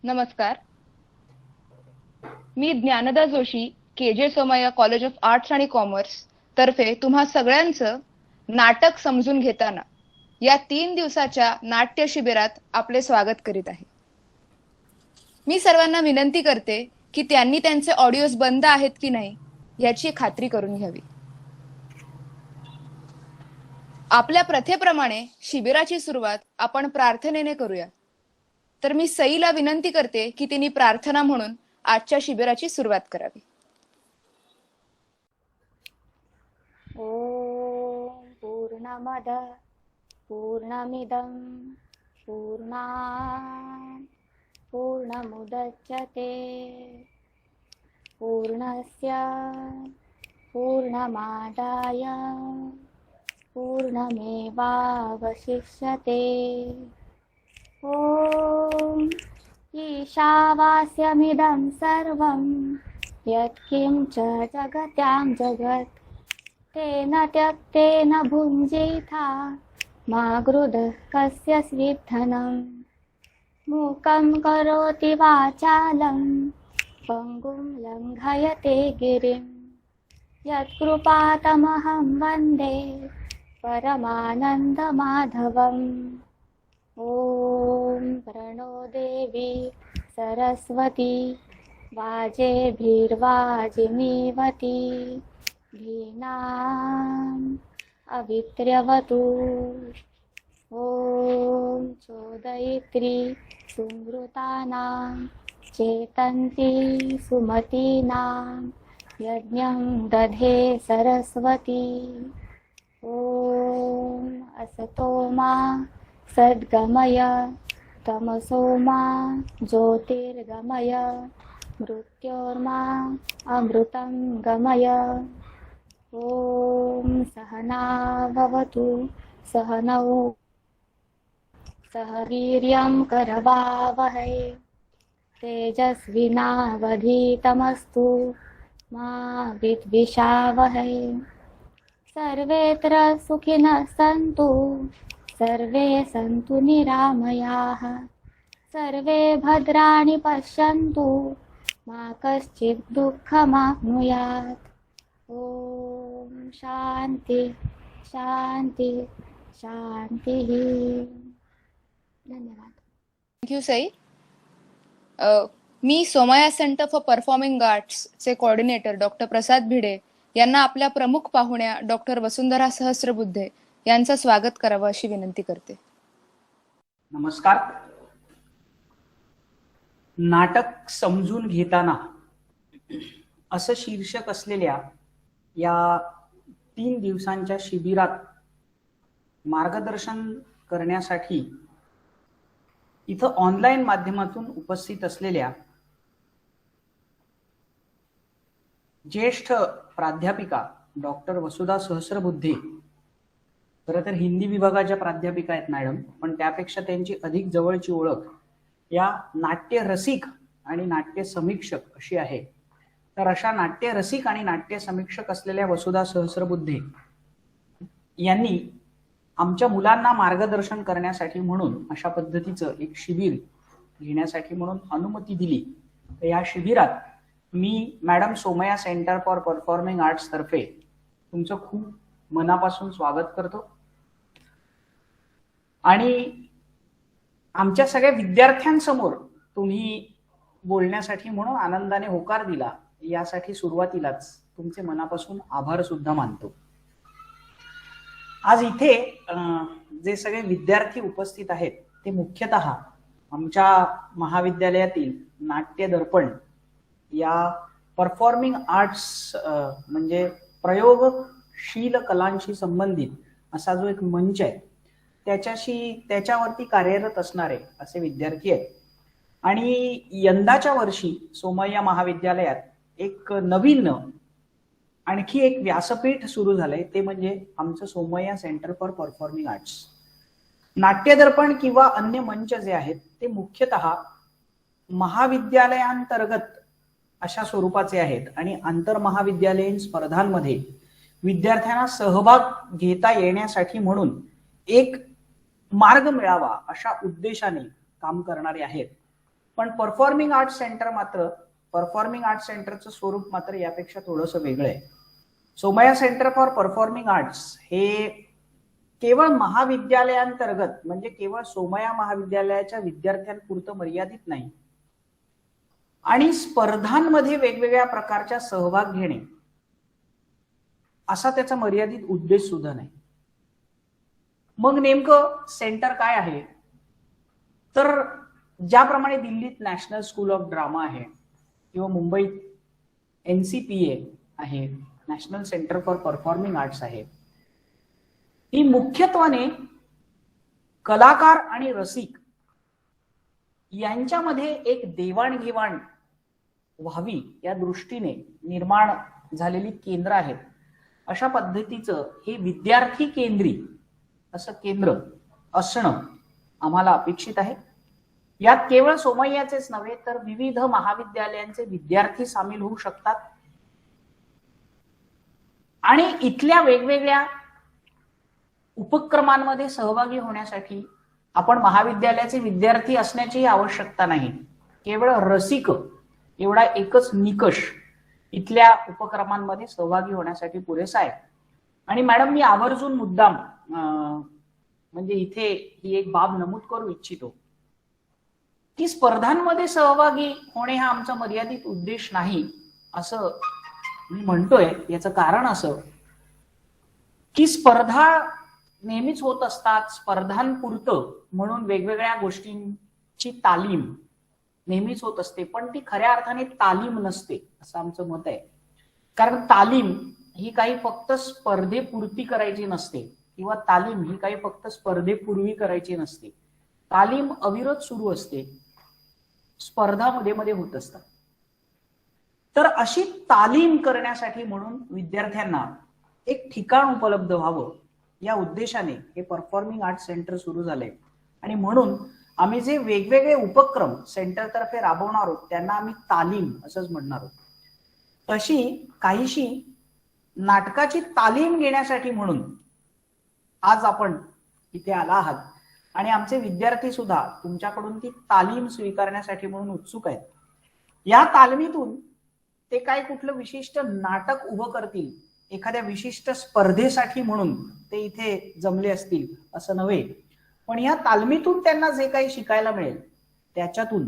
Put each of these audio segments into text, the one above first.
नमस्कार. मी Dnyanada Joshi, K J. Somaiya college of arts आणि कॉमर्स तर्फे तुम्हा सगळ्यांचं नाटक समजून घेताना या 3 दिवसाच्या नाट्य शिबिरात आपले स्वागत करीत आहे. मी सर्वांना विनंती करते की त्यांनी त्यांचे ऑडिओज बंद आहेत की नाही याची खात्री करून घ्यावी. आपल्या प्रथेप्रमाणे शिबिराची सुरुवात आपण प्रार्थनेने करूया. तर मी सईला विनंती करते की तिने प्रार्थना म्हणून आजच्या शिबिराची सुरुवात करावी. ओम पूर्णमद पूर्णमिदं पूर्णात् पूर्णमुदच्यते पूर्णस्य पूर्णमादाय पूर्णमेवावशिष्यते. ॐ ईशावास्यमिदं सर्वं यत्किञ्च जगत्यां जगत् तेन त्यक्तेन भुञ्जीथा मा गृधः कस्य स्विद्धनम्. मूकं करोति वाचालं पङ्गुं लङ्घयते गिरिं यत्कृपातमहं वन्दे परमानन्दमाधवम्. ॐ प्रणो देवी सरस्वती वाजेभिर्वाजिनीवती धीनाम् अवित्र्यवतु. ॐ चोदयित्री सुमृतानां चेतन्ती सुमतीनां यज्ञं दधे सरस्वती. ॐ असतो मा सद्गमय तमसो मा ज्योतिर्गमय मृत्योर्मा अमृतं गमय. ॐ सहना भवतु सहनौ सह वीर्यं करवावहै तेजस्विनावधीतमस्तु मा विद्विषावहै. सर्वेत्र सुखिनः सन्तु सर्वे सन्तु निरामयाः सर्वे भद्राणि पश्यन्तु मा कश्चित् दुःखमाप्नुयात्. ओम शांति शांति शांति. धन्यवाद. Thank you Sai. Me Somaiya centre for performing arts चे कोऑर्डिनेटर डॉक्टर प्रसाद भिडे यांना आपल्या प्रमुख पाहुण्या डॉक्टर वसुंधरा सहस्रबुद्धे यांचं स्वागत करावं अशी विनंती करते. नमस्कार. नाटक समजून घेताना असं शीर्षक असलेल्या या 3 दिवसांच्या शिबिरात मार्गदर्शन करण्यासाठी इथं ऑनलाईन माध्यमातून उपस्थित असलेल्या ज्येष्ठ प्राध्यापिका डॉक्टर वसुधा सहस्रबुद्धे, खरं तर हिंदी विभागाच्या प्राध्यापिका आहेत मॅडम, पण त्यापेक्षा त्यांची अधिक जवळची ओळख या नाट्य रसिक आणि नाट्य समीक्षक अशी आहे. तर अशा नाट्य रसिक आणि नाट्य समीक्षक असलेल्या वसुधा सहस्रबुद्धे यांनी आमच्या मुलांना मार्गदर्शन करण्यासाठी म्हणून अशा पद्धतीचं एक शिबिर घेण्यासाठी म्हणून अनुमती दिली. तर या शिबिरात मी madam Somaiya centre for performing arts तर्फे तुमचं खूप मनापासून स्वागत करतो आणि आमच्या सगळ्या विद्यार्थ्यांसमोर तुम्ही बोलण्यासाठी म्हणून आनंदाने होकार दिला यासाठी सुरुवातीलाच तुमचे मनापासून आभार सुद्धा मानतो. आज इथे जे सगळे विद्यार्थी उपस्थित आहेत ते मुख्यतः आमच्या महाविद्यालयातील नाट्य दर्पण या परफॉर्मिंग आर्ट्स म्हणजे प्रयोगशील कलांशी संबंधित असा जो एक मंच आहे त्याच्यावरती कार्यरत असणारे असे विद्यार्थी आहेत. आणि यंदाच्या वर्षी सोमय्या महाविद्यालयात एक नवीन आणखी एक व्यासपीठ सुरू झालंय, ते म्हणजे आमचं Somaiya centre for performing arts. नाट्य दर्पण किंवा अन्य मंच जे आहेत ते मुख्यतः महाविद्यालयांतर्गत अशा स्वरूपाचे आहेत आणि आंतरमहाविद्यालयीन स्पर्धांमध्ये विद्यार्थ्यांना सहभाग घेता येण्यासाठी म्हणून एक मार्ग मिळावा अशा उद्देशाने काम करणारे आहेत. पण परफॉर्मिंग आर्ट्स सेंटरचं स्वरूप मात्र यापेक्षा थोडंसं वेगळं आहे. Somaiya centre for performing arts हे केवळ महाविद्यालयांतर्गत म्हणजे केवळ सोमया महाविद्यालयाच्या विद्यार्थ्यांपुरतं मर्यादित नाही आणि स्पर्धांमध्ये वेगवेगळ्या प्रकारच्या सहभाग घेणे असा त्याचा मर्यादित उद्देश सुद्धा नाही. मग नेमकं सेंटर काय आहे तर ज्याप्रमाणे दिल्लीत नॅशनल स्कूल ऑफ ड्रामा आहे किंवा मुंबईत NCPA आहे, national centre for performing arts आहे, ही मुख्यत्वाने कलाकार आणि रसिक यांच्यामध्ये एक देवाणघेवाण व्हावी या दृष्टीने निर्माण झालेली केंद्र आहेत. अशा पद्धतीचं हे विद्यार्थी केंद्री असं केंद्र असणं आम्हाला अपेक्षित आहे. यात केवळ सोमय्याचेच नव्हे तर विविध महाविद्यालयांचे विद्यार्थी सामील होऊ शकतात आणि इथल्या वेगवेगळ्या उपक्रमांमध्ये सहभागी होण्यासाठी आपण महाविद्यालयाचे विद्यार्थी असण्याची आवश्यकता नाही. केवळ रसिक एवढा एकच निकष इथल्या उपक्रमांमध्ये सहभागी होण्यासाठी पुरेसा आहे. आणि मॅडम, मी आवर्जून मुद्दाम म्हणजे इथे ही एक बाब नमूद करू इच्छितो की स्पर्धांमध्ये सहभागी होणे हा आमचा मर्यादित उद्देश नाही असं मी म्हणतोय. याचं कारण असं की स्पर्धा नेहमीच होत असतात. स्पर्धांपुरतं म्हणून वेगवेगळ्या गोष्टींची तालीम नेहमीच होत असते, पण ती खऱ्या अर्थाने तालीम नसते असं आमचं मत आहे. कारण तालीम ही काही फक्त स्पर्धेपुरती करायची नसते किंवा तालीम ही काही फक्त स्पर्धेपूर्वी करायची नसते. तालीम अविरत सुरू असते, स्पर्धा मध्ये मध्ये होत असतात. तर अशी तालीम करण्यासाठी म्हणून विद्यार्थ्यांना एक ठिकाण उपलब्ध व्हावं या उद्देशाने हे परफॉर्मिंग आर्ट्स सेंटर सुरू झालंय. आणि म्हणून आम्ही जे वेगवेगळे उपक्रम सेंटरतर्फे राबवणार आहोत त्यांना आम्ही तालीम असंच म्हणणार आहोत. तशी काहीशी नाटकाची तालीम घेण्यासाठी म्हणून आज आपण इथे आला आहात आणि आमचे विद्यार्थी सुद्धा तुमच्याकडून ती तालीम स्वीकारण्यासाठी म्हणून उत्सुक आहेत. या तालमीतून ते काय कुठलं विशिष्ट नाटक उभं करतील, एखाद्या विशिष्ट स्पर्धेसाठी म्हणून ते इथे जमले असतील असं नव्हे, पण या तालमीतून त्यांना जे काही शिकायला मिळेल त्याच्यातून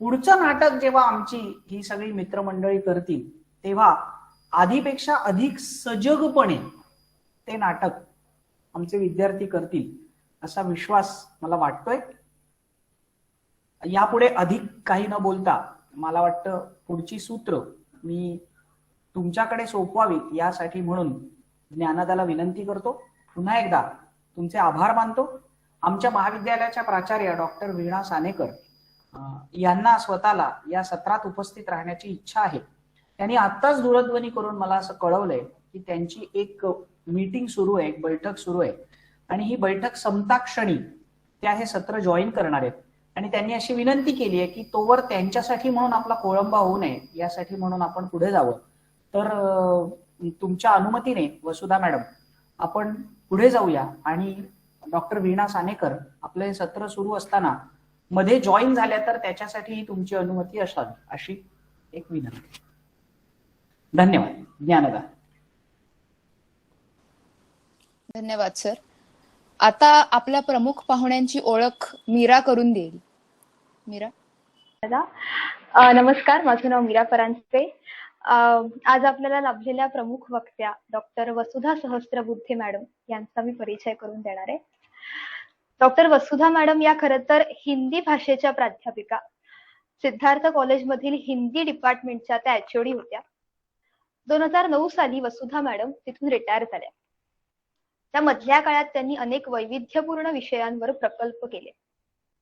पुढचं नाटक जेव्हा आमची ही सगळी मित्रमंडळी करतील तेव्हा आधीपेक्षा अधिक सजगपणे ते नाटक आमचे विद्यार्थी करतील असा विश्वास मला वाटतोय. यापुढे अधिक काही न बोलता मला वाटतं पुढची सूत्र मी तुमच्याकडे सोपवावी यासाठी म्हणून ज्ञानदाला विनंती करतो. पुन्हा एकदा तुमचे आभार मानतो. आमच्या महाविद्यालयाच्या प्राचार्य डॉक्टर वीणा सानेकर यांना स्वतःला या सत्रात उपस्थित राहण्याची इच्छा आहे. त्यांनी आत्ताच दूरध्वनी करून मला असं कळवलंय की त्यांची एक मीटिंग सुरू आहे, एक बैठक सुरू आहे आणि ही बैठक संपता क्षणी त्या हे सत्र जॉईन करणार आहेत. आणि त्यांनी अशी विनंती केली आहे की तोवर त्यांच्यासाठी म्हणून आपला खोळंबा होऊ नये यासाठी म्हणून आपण पुढे जावं. तर तुमच्या अनुमतीने वसुधा मॅडम आपण पुढे जाऊया आणि डॉक्टर वीणा सानेकर आपलं हे सत्र सुरू असताना मध्ये जॉईन झाल्या तर त्याच्यासाठी तुमची अनुमती असावी अशी एक विनंती. धन्यवाद. ज्ञानदा. धन्यवाद सर. आता आपल्या प्रमुख पाहुण्यांची ओळख मीरा करून देईल. मीरा. नमस्कार, माझं नाव मीरा परांजपे. आज आपल्याला लाभलेल्या प्रमुख वक्त्या डॉक्टर वसुधा सहस्त्रबुद्धे मॅडम यांचा मी परिचय करून देणार आहे. डॉक्टर वसुधा मॅडम या खरं तर हिंदी भाषेच्या प्राध्यापिका, सिद्धार्थ कॉलेजमधील हिंदी डिपार्टमेंटच्या त्या HOD होत्या. 2009 साली वसुधा मॅडम तिथून रिटायर झाल्या. त्या मधल्या काळात त्यांनी अनेक वैविध्यपूर्ण विषयांवर प्रकल्प केले.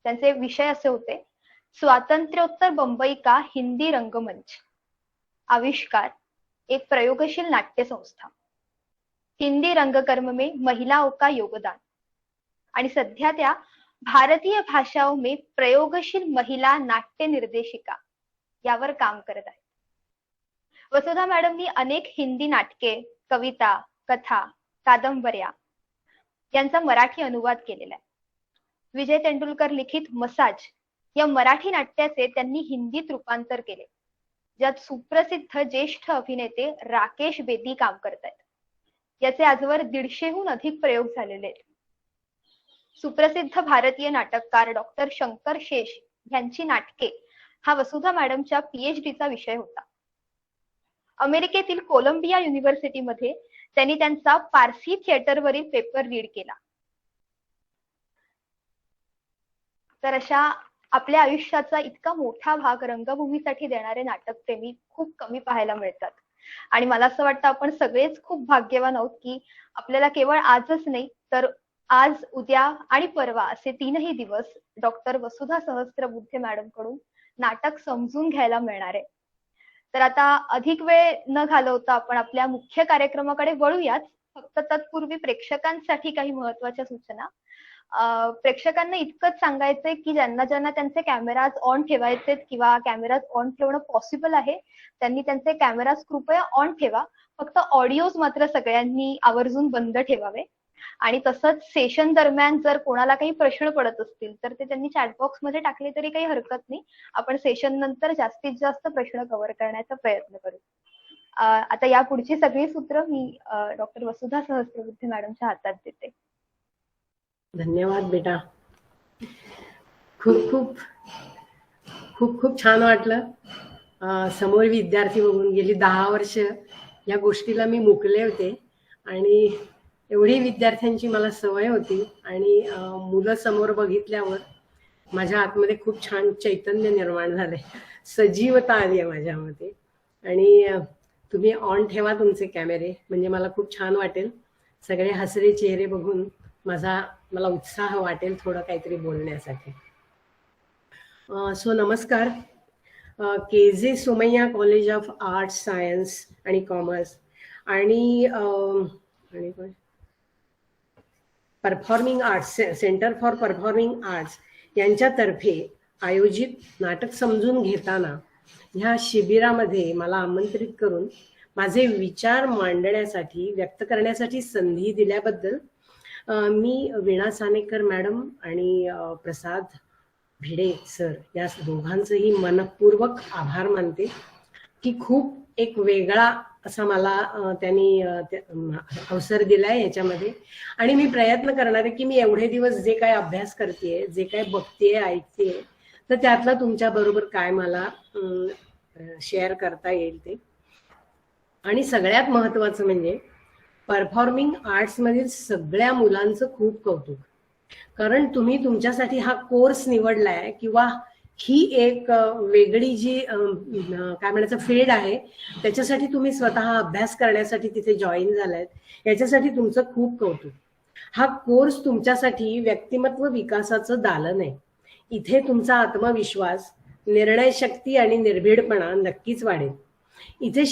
त्यांचे विषय असे होते: स्वातंत्र्योत्तर बंबई का हिंदी रंगमंच, आविष्कार, एक प्रयोगशील नाट्य संस्था, हिंदी रंगकर्म में महिलाओं का योगदान, आणि सध्या त्या भारतीय भाषाओं में प्रयोगशील महिला नाट्य निर्देशिका यावर काम करत आहेत. वसुधा मॅडमनी अनेक हिंदी नाटके, कविता, कथा, कादंबऱ्या यांचा मराठी अनुवाद केलेला आहे. विजय तेंडुलकर लिखित मसाज या मराठी नाट्याचे त्यांनी हिंदीत रूपांतर केले, ज्यात सुप्रसिद्ध ज्येष्ठ अभिनेते राकेश बेदी काम करतायत. याचे आजवर 150हून अधिक प्रयोग झालेले आहेत. सुप्रसिद्ध भारतीय नाटककार डॉक्टर शंकर शेष यांची नाटके हा वसुधा मॅडमच्या PhDचा विषय होता. अमेरिकेतील कोलंबिया युनिव्हर्सिटीमध्ये त्यांनी त्यांचा पारसी थिएटरवरील पेपर रीड केला. तर अशा आपल्या आयुष्याचा इतका मोठा भाग रंगभूमीसाठी देणारे नाटकप्रेमी खूप कमी पाहायला मिळतात. आणि मला असं वाटतं आपण सगळेच खूप भाग्यवान आहोत की आपल्याला केवळ आजच नाही तर आज, उद्या आणि परवा असे 3ही दिवस डॉक्टर वसुधा सहस्त्रबुद्धे मॅडम कडून नाटक समजून घ्यायला मिळणार आहे. तर आता अधिक वेळ न घालवता आपण आपल्या मुख्य कार्यक्रमाकडे वळूयाच. फक्त तत्पूर्वी प्रेक्षकांसाठी काही महत्वाच्या सूचना. प्रेक्षकांना इतकंच सांगायचंय की ज्यांना ज्यांना त्यांचे कॅमेराज ऑन ठेवायचे किंवा कॅमेराज ऑन ठेवणं पॉसिबल आहे त्यांनी त्यांचे कॅमेराज कृपया ऑन ठेवा. फक्त ऑडिओज मात्र सगळ्यांनी आवर्जून बंद ठेवावे. आणि तसंच सेशन दरम्यान जर कोणाला काही प्रश्न पडत असतील तर ते त्यांनी चॅटबॉक्स मध्ये टाकले तरी काही हरकत नाही. आपण सेशन नंतर जास्तीत जास्त प्रश्न कव्हर करण्याचा प्रयत्न करू. आता या पुढची सगळी सूत्र मी डॉक्टर वसुधा सहस्त्रबुद्धे मॅडमच्या हातात देते. धन्यवाद बेटा. खूप खूप खूप खूप छान वाटलं. समोर विद्यार्थी बघून गेली 10 वर्ष या गोष्टीला मी मुकले होते आणि एवढी विद्यार्थ्यांची मला सवय होती आणि मुलं समोर बघितल्यावर माझ्या आतमध्ये खूप छान चैतन्य निर्माण झालंय, सजीवता आली आहे माझ्यामध्ये. आणि तुम्ही ऑन ठेवा तुमचे कॅमेरे, म्हणजे मला खूप छान वाटेल. सगळे हसरे चेहरे बघून मला उत्साह वाटेल थोडं काहीतरी बोलण्यासाठी. सो नमस्कार. KJ Somaiya college of arts, science आणि कॉमर्स आणि performing arts, centre for performing arts यांच्यातर्फे आयोजित नाटक समजून घेताना ह्या शिबिरामध्ये मला आमंत्रित करून माझे विचार मांडण्यासाठी, व्यक्त करण्यासाठी संधी दिल्याबद्दल मी वीणा सानेकर मॅडम आणि प्रसाद भिडे सर या दोघांचंही मनपूर्वक आभार मानते की खूप एक वेगळा असा मला त्यांनी अवसर दिलाय याच्यामध्ये. आणि मी प्रयत्न करणार आहे की मी एवढे दिवस जे काय अभ्यास करतेय, जे काय बघतेय, ऐकतेय, तर त्यातला तुमच्या बरोबर काय मला शेअर करता येईल ते. आणि सगळ्यात महत्वाचं म्हणजे परफॉर्मिंग आर्ट्स मधील सगळ्या मुलांचं खूप कौतुक. कारण तुम्ही तुमच्यासाठी हा कोर्स निवडलाय किंवा ही एक वेगळी जी काय म्हणायचं फील्ड आहे त्याच्यासाठी तुम्ही स्वतः अभ्यास करण्यासाठी तिथे जॉईन झालायत, याच्यासाठी तुमचं खूप कौतुक. हा कोर्स तुमच्यासाठी व्यक्तिमत्व विकासाचं दालन आहे. इथे तुमचा आत्मविश्वास, निर्णय शक्ती आणि निर्भीडपणा नक्कीच वाढेल. इथे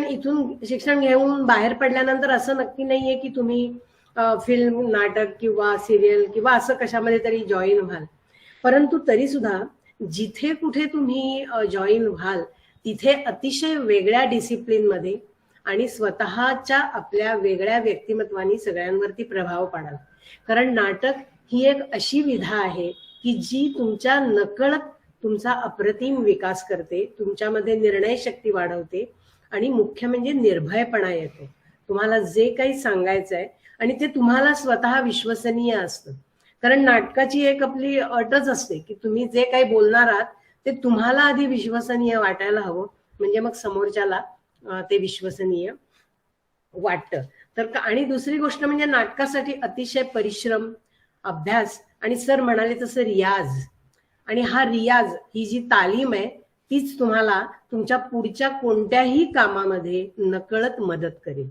इथून शिक्षण घेऊन बाहेर पडल्यानंतर असं नक्की नाहीये की तुम्ही फिल्म, नाटक किंवा सिरियल किंवा असं कशामध्ये तरी जॉईन व्हाल. परंतु तरी सुद्धा जिथे कुठे तुम्ही जॉईन व्हाल तिथे अतिशय वेगळ्या डिसिप्लिन मध्ये आणि स्वतःच्या आपल्या वेगळ्या व्यक्तिमत्वानी सगळ्यांवरती प्रभाव पाडाल. कारण नाटक ही एक अशी विधा आहे की जी तुमच्या नकळत तुमचा अप्रतिम विकास करते, तुमच्यामध्ये निर्णय शक्ती वाढवते आणि मुख्य म्हणजे निर्भयपणा येतो. तुम्हाला जे काही सांगायचं आहे आणि ते तुम्हाला स्वतः विश्वसनीय असतं. कारण नाटकाची एक आपली अटच असते की तुम्ही जे काही बोलणार आहात ते तुम्हाला आधी विश्वसनीय वाटायला हवं, म्हणजे मग समोरच्याला ते विश्वसनीय वाटतं. तर आणि दुसरी गोष्ट म्हणजे नाटकासाठी अतिशय परिश्रम, अभ्यास आणि सर म्हणाले तसं रियाज. आणि हा रियाज, ही जी तालीम आहे तीच तुम्हाला तुमच्या पुढच्या कोणत्याही कामामध्ये नकळत मदत करेल.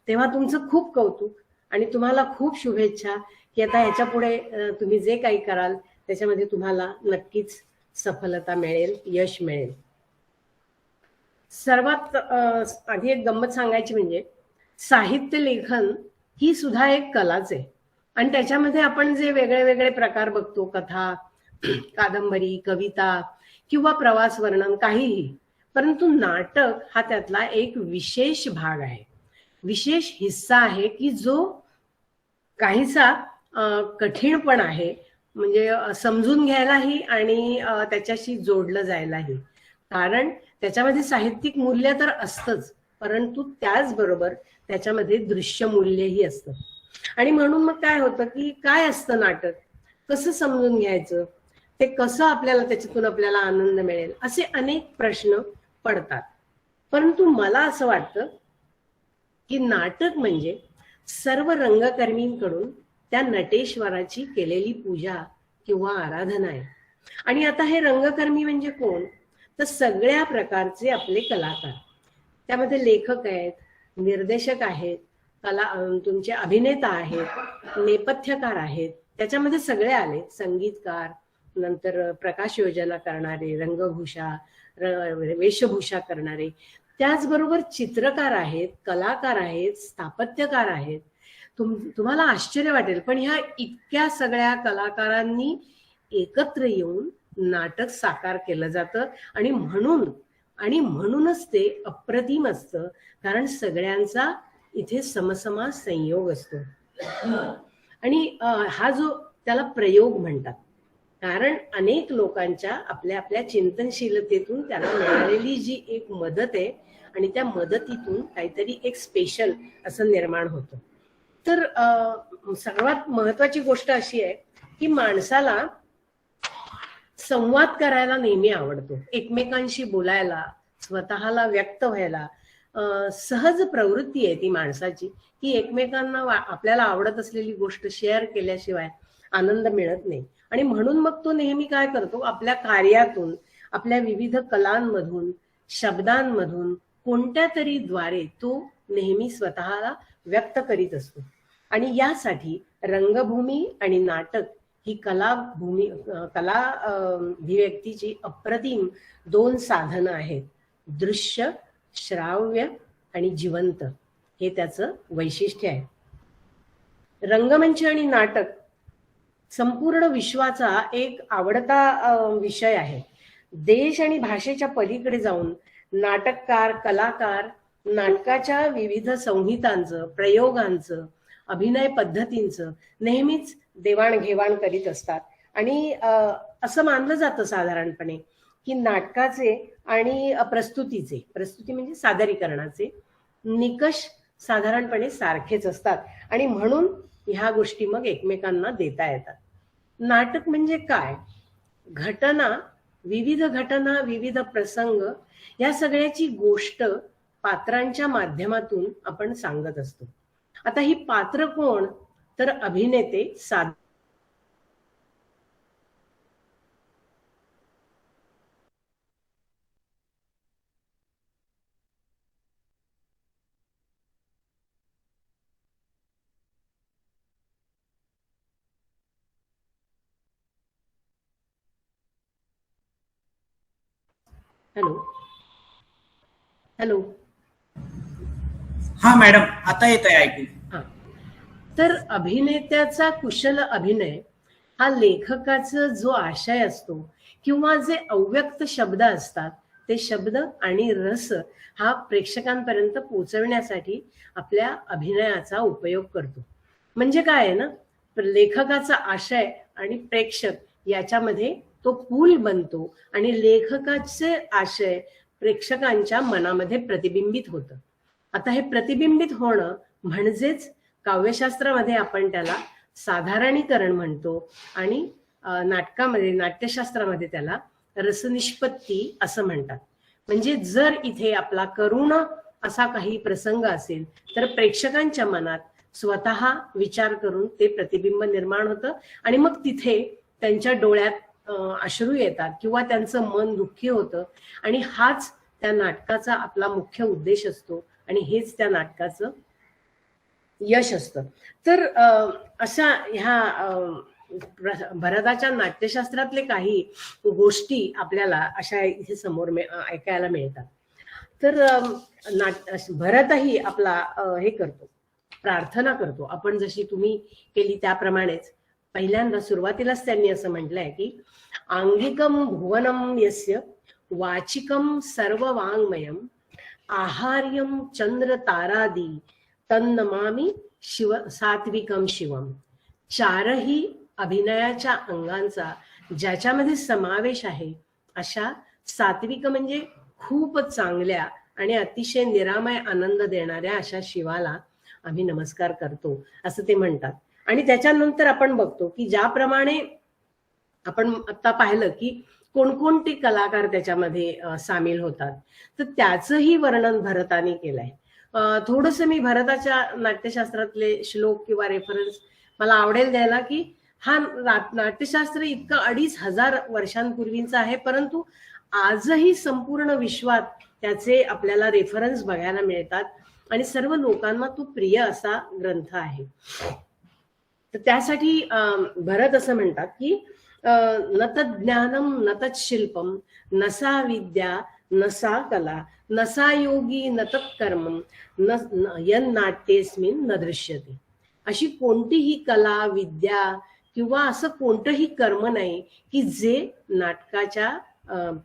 तेव्हा तुमचं खूप कौतुक आणि तुम्हाला खूप शुभेच्छा की आता ह्याच्या पुढे तुम्ही जे काही कराल त्याच्यामध्ये तुम्हाला नक्कीच सफलता मिळेल, यश मिळेल. सर्वात आधी एक गंमत सांगायची म्हणजे साहित्य लेखन ही सुद्धा एक कलाच आहे आणि त्याच्यामध्ये आपण जे वेगळे वेगळे प्रकार बघतो, कथा, कादंबरी, कविता किंवा प्रवास वर्णन, काहीही, परंतु नाटक हा त्यातला एक विशेष भाग आहे, विशेष हिस्सा आहे की जो काहीसा कठीण पण आहे म्हणजे समजून घ्यायलाही आणि त्याच्याशी जोडलं जायलाही. कारण त्याच्यामध्ये साहित्यिक मूल्य तर असतंच, परंतु त्याचबरोबर त्याच्यामध्ये दृश्य मूल्यही असतं. आणि म्हणून मग काय होतं की काय असतं नाटक, कसं समजून घ्यायचं, ते कसं आपल्याला त्याच्यातून आपल्याला आनंद मिळेल, असे अनेक प्रश्न पडतात. परंतु मला असं वाटतं की नाटक म्हणजे सर्व रंगकर्मींकडून त्या नटेश्वराची केलेली पूजा किंवा आराधना आहे. आणि आता हे रंगकर्मी म्हणजे कोण, तर सगळ्या प्रकारचे आपले कलाकार. त्यामध्ये लेखक आहेत, निर्देशक आहेत, तुमचे अभिनेता आहेत, नेपथ्यकार आहेत, त्याच्यामध्ये सगळे आले, संगीतकार, नंतर प्रकाश योजना करणारे, रंगभूषा, वेशभूषा करणारे, त्याचबरोबर चित्रकार आहेत, कलाकार आहेत, स्थापत्यकार आहेत. तुम्हाला आश्चर्य वाटेल, पण ह्या इतक्या सगळ्या कलाकारांनी एकत्र येऊन नाटक साकार केलं जातं. आणि म्हणूनच ते अप्रतिम असतं, कारण सगळ्यांचा इथे समसमा संयोग असतो. आणि हा जो त्याला प्रयोग म्हणतात, कारण अनेक लोकांच्या आपल्या आपल्या चिंतनशीलतेतून त्याला मिळालेली जी एक मदत आहे, आणि त्या मदतीतून काहीतरी एक स्पेशल असं निर्माण होतं. तर सर्वात महत्वाची गोष्ट अशी आहे की माणसाला संवाद करायला नेहमी आवडतो, एकमेकांशी बोलायला, स्वतःला व्यक्त व्हायला. सहज प्रवृत्ती आहे ती माणसाची की एकमेकांना आपल्याला आवडत असलेली गोष्ट शेअर केल्याशिवाय आनंद मिळत नाही. आणि म्हणून मग तो नेहमी काय करतो, आपल्या कार्यातून, आपल्या विविध कलांमधून, शब्दांमधून, कोणत्या तरी द्वारे तो नेहमी स्वतःला व्यक्त करीत असतो. आणि यासाठी रंगभूमी आणि नाटक ही कला अभिव्यक्तीची अप्रतिम दोन साधनं आहेत. दृश्य, श्राव्य आणि जिवंत हे त्याचं वैशिष्ट्य आहे. रंगमंच आणि नाटक संपूर्ण विश्वाचा एक आवडता विषय आहे. देश आणि भाषेच्या पलीकडे जाऊन नाटककार, कलाकार नाटकाच्या विविध संहितांचं, प्रयोगांचं, अभिनय पद्धतींचं नेहमीच देवाणघेवाण करीत असतात. आणि असं मानलं जातं साधारणपणे की नाटकाचे आणि प्रस्तुती म्हणजे सादरीकरणाचे निकष साधारणपणे सारखेच असतात. आणि म्हणून ह्या गोष्टी मग एकमेकांना देता येतात. नाटक म्हणजे काय, विविध घटना, विविध प्रसंग, या सगळ्याची गोष्ट पात्रांच्या माध्यमातून आपण सांगत असतो. आता ही पात्र कोण, तर अभिनेते हॅलो हॅलो हा मॅडम, आता येत आहे ऐकू. तर अभिनेत्याचा कुशल अभिनय हा लेखकाचा जो आशय असतो किंवा जे अव्यक्त शब्द असतात ते शब्द आणि रस हा प्रेक्षकांपर्यंत पोहोचवण्यासाठी आपल्या अभिनयाचा उपयोग करतो. म्हणजे काय आहे ना, लेखकाचा आशय आणि प्रेक्षक याच्यामध्ये तो पूल बनतो आणि लेखकाचे आशय प्रेक्षकांच्या मनामध्ये प्रतिबिंबित होतं. आता हे प्रतिबिंबित होणं म्हणजेच काव्यशास्त्रामध्ये आपण त्याला साधारणीकरण म्हणतो आणि नाटकामध्ये, नाट्यशास्त्रामध्ये त्याला रसनिष्पत्ती असं म्हणतात. म्हणजे जर इथे आपला करुण असा काही प्रसंग असेल तर प्रेक्षकांच्या मनात स्वतः विचार करून ते प्रतिबिंब निर्माण होतं आणि मग तिथे त्यांच्या डोळ्यात अश्रू येतात किंवा त्यांचं मन दुःखी होतं. आणि हाच त्या नाटकाचा आपला मुख्य उद्देश असतो आणि हेच त्या नाटकाचं यश असतं. तर अशा ह्या भरताच्या नाट्यशास्त्रातले काही गोष्टी आपल्याला अशा इथे समोर ऐकायला मिळतात. तर भरतही आपला हे करतो, प्रार्थना करतो. आपण जशी तुम्ही केली त्याप्रमाणेच पहिल्यांदा सुरुवातीलाच त्यांनी असं म्हटलंय की आंगिकम भुवनम यस्य वाचिकम सर्व वाङ्मयम आहार्यम चंद्र तारादी तन्नमामि शिव सात्विकम शिवम. चारही अभिनयाच्या अंगांचा ज्याच्यामध्ये समावेश आहे अशा सात्विक म्हणजे खूप चांगल्या आणि अतिशय निरामय आनंद देणाऱ्या अशा शिवाला आम्ही नमस्कार करतो असं ते म्हणतात. आणि त्याच्यानंतर आपण बघतो की ज्याप्रमाणे आपण आता पाहिलं की कोणकोणते कलाकार त्याच्यामध्ये सामील होतात, तर त्याचंही वर्णन भरताने केलंय. थोडस मी भरताच्या नाट्यशास्त्रातले श्लोक किंवा रेफरन्स मला आवडेल द्यायला की हा नाट्यशास्त्र इतकं 2500 वर्षांपूर्वीचं आहे, परंतु आजही संपूर्ण विश्वात त्याचे आपल्याला रेफरन्स बघायला मिळतात आणि सर्व लोकांना तो प्रिय असा ग्रंथ आहे. तर त्यासाठी भरत असं म्हणतात की न तत् ज्ञानम न तत् शिल्पम न सा विद्या न सा कला न सा योगी न तत् कर्म यन नाट्येस्मिन न दृश्यते. अशी कोणतीही कला विद्या किंवा असं कोणतंही कर्म नाही की जे नाटकाच्या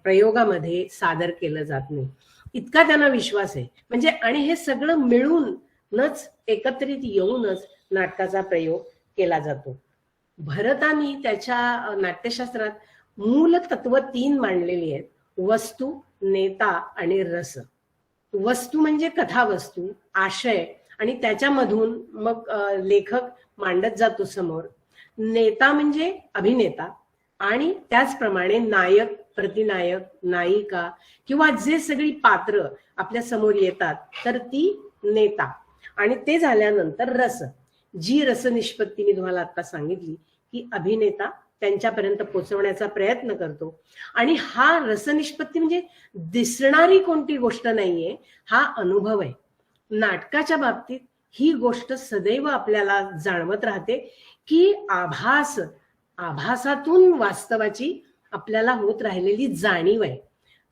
प्रयोगामध्ये सादर केलं जात नाही, इतका त्यांना विश्वास आहे. म्हणजे आणि हे सगळं मिळूनच एकत्रित येऊनच नाटकाचा प्रयोग केला जातो. भरतानी त्याच्या नाट्यशास्त्रात मूल तत्व 3 मांडलेली आहेत: वस्तू, नेता आणि रस. वस्तू म्हणजे कथावस्तू, आशय, आणि त्याच्यामधून मग लेखक मांडत जातो समोर. नेता म्हणजे अभिनेता, आणि त्याचप्रमाणे नायक, प्रतिनायक, नायिका किंवा जे सगळी पात्र आपल्या समोर येतात तर ती नेता. आणि ते झाल्यानंतर रस, जी रसनिष्पत्ती मी तुम्हाला आता सांगितली की अभिनेता त्यांच्यापर्यंत पोहोचवण्याचा प्रयत्न करतो. आणि हा रसनिष्पत्ती म्हणजे दिसणारी कोणती गोष्ट नाहीये, हा अनुभव आहे. नाटकाच्या बाबतीत ही गोष्ट सदैव आपल्याला जाणवत राहते की आभासातून वास्तवाची आपल्याला होत राहिलेली जाणीव आहे.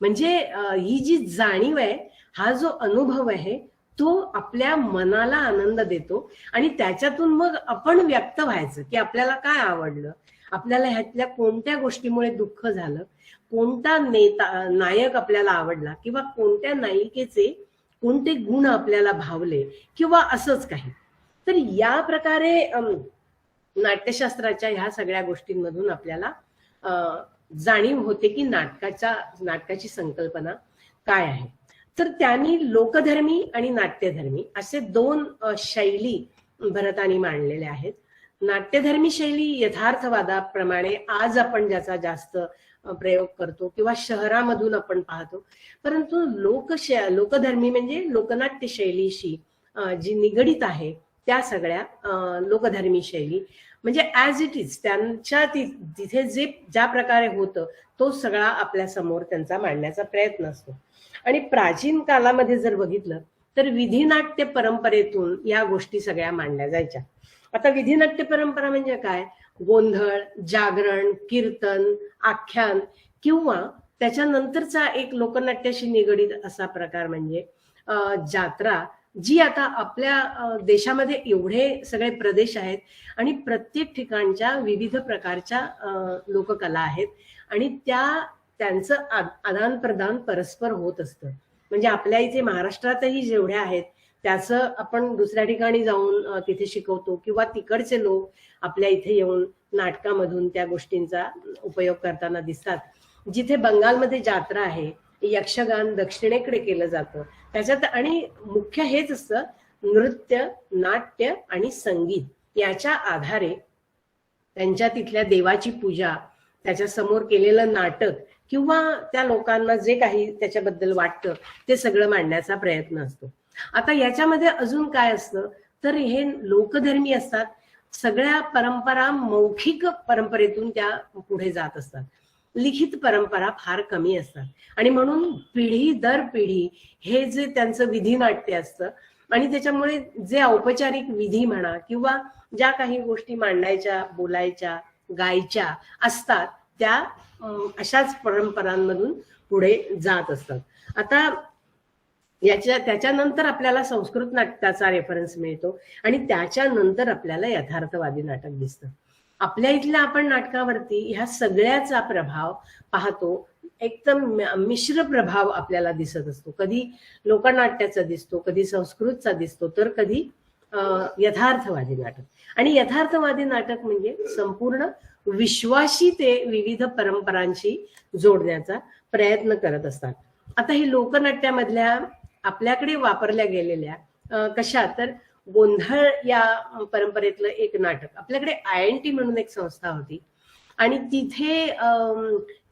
म्हणजे ही जी जाणीव आहे, हा जो अनुभव आहे तो आपल्या मनाला आनंद देतो आणि त्याच्यातून मग आपण व्यक्त व्हायचं की आपल्याला काय आवडलं, आपल्याला ह्यातल्या कोणत्या गोष्टीमुळे दुःख झालं, कोणता नायक आपल्याला आवडला किंवा कोणत्या नायिकेचे कोणते गुण आपल्याला भावले किंवा असंच काही. तर या प्रकारे नाट्यशास्त्राच्या ह्या सगळ्या गोष्टींमधून आपल्याला जाणीव होते की नाटकाची संकल्पना काय आहे. तर त्यांनी लोकधर्मी आणि नाट्यधर्मी असे 2 शैली भरतानी मांडलेल्या आहेत. नाट्यधर्मी शैली यथार्थवादाप्रमाणे आज आपण ज्याचा जास्त प्रयोग करतो किंवा शहरामधून आपण पाहतो, परंतु लोकधर्मी म्हणजे लोकनाट्य शैलीशी जी निगडीत आहे त्या सगळ्या लोकधर्मी शैली म्हणजे ऍज इट इज त्यांच्या तिथे जे ज्या प्रकारे होतं तो सगळा आपल्या समोर त्यांचा मांडण्याचा प्रयत्न असतो. आणि प्राचीन कालामध्ये जर बघितलं तर विधिनाट्य परंपरेतून या गोष्टी सगळ्या मांडल्या जायच्या. आता विधिनाट्य परंपरा म्हणजे काय? गोंधळ, जागरण, कीर्तन, आख्यान किंवा त्याच्यानंतरचा एक लोकनाट्याशी निगडीत असा प्रकार म्हणजे जात्रा, जी आता आपल्या देशामध्ये एवढे सगळे प्रदेश आहेत आणि प्रत्येक ठिकाणच्या विविध प्रकारच्या लोककला आहेत आणि त्यांचं आदान प्रदान परस्पर होत असतं. म्हणजे आपल्या इथे महाराष्ट्रातही जेवढ्या आहेत त्याचं आपण दुसऱ्या ठिकाणी जाऊन तिथे शिकवतो किंवा तिकडचे लोक आपल्या इथे येऊन नाटकामधून त्या गोष्टींचा उपयोग करताना दिसतात. जिथे बंगालमध्ये जात्रा आहे, यक्षगान दक्षिणेकडे केलं जातं त्याच्यात, आणि मुख्य हेच असतं नृत्य, नाट्य आणि संगीत याच्या आधारे त्यांच्या तिथल्या देवाची पूजा, त्याच्या समोर केलेलं नाटक किंवा त्या लोकांना जे काही त्याच्याबद्दल वाटतं ते सगळं मांडण्याचा प्रयत्न असतो. आता याच्यामध्ये अजून काय असतं तर हे लोकधर्मी असतात. सगळ्या परंपरा मौखिक परंपरेतून त्या पुढे जात असतात. लिखित परंपरा फार कमी असतात आणि म्हणून पिढी दर पिढी हे जे त्यांचं विधिनाट्य असतं आणि त्याच्यामुळे जे औपचारिक विधी म्हणा किंवा ज्या काही गोष्टी मांडायच्या, बोलायच्या, गायच्या असतात त्या अशाच परंपरांमधून पुढे जात असतात. आता त्याच्यानंतर आपल्याला संस्कृत नाटकाचा रेफरन्स मिळतो आणि त्याच्यानंतर आपल्याला यथार्थवादी नाटक दिसतं. आपल्या इथल्या आपण नाटकावरती ह्या सगळ्याचा प्रभाव पाहतो. एकदम मिश्र प्रभाव आपल्याला दिसत असतो. कधी लोकनाट्याचा दिसतो, कधी संस्कृतचा दिसतो, तर कधी यथार्थवादी नाटक. आणि यथार्थवादी नाटक म्हणजे संपूर्ण विश्वाशी ते विविध परंपरांशी जोडण्याचा प्रयत्न करत असतात. आता हे लोकनाट्यामधल्या आपल्याकडे वापरल्या गेलेल्या कशा तर गोंधळ या परंपरेतलं एक नाटक, आपल्याकडे INT म्हणून एक संस्था होती आणि तिथे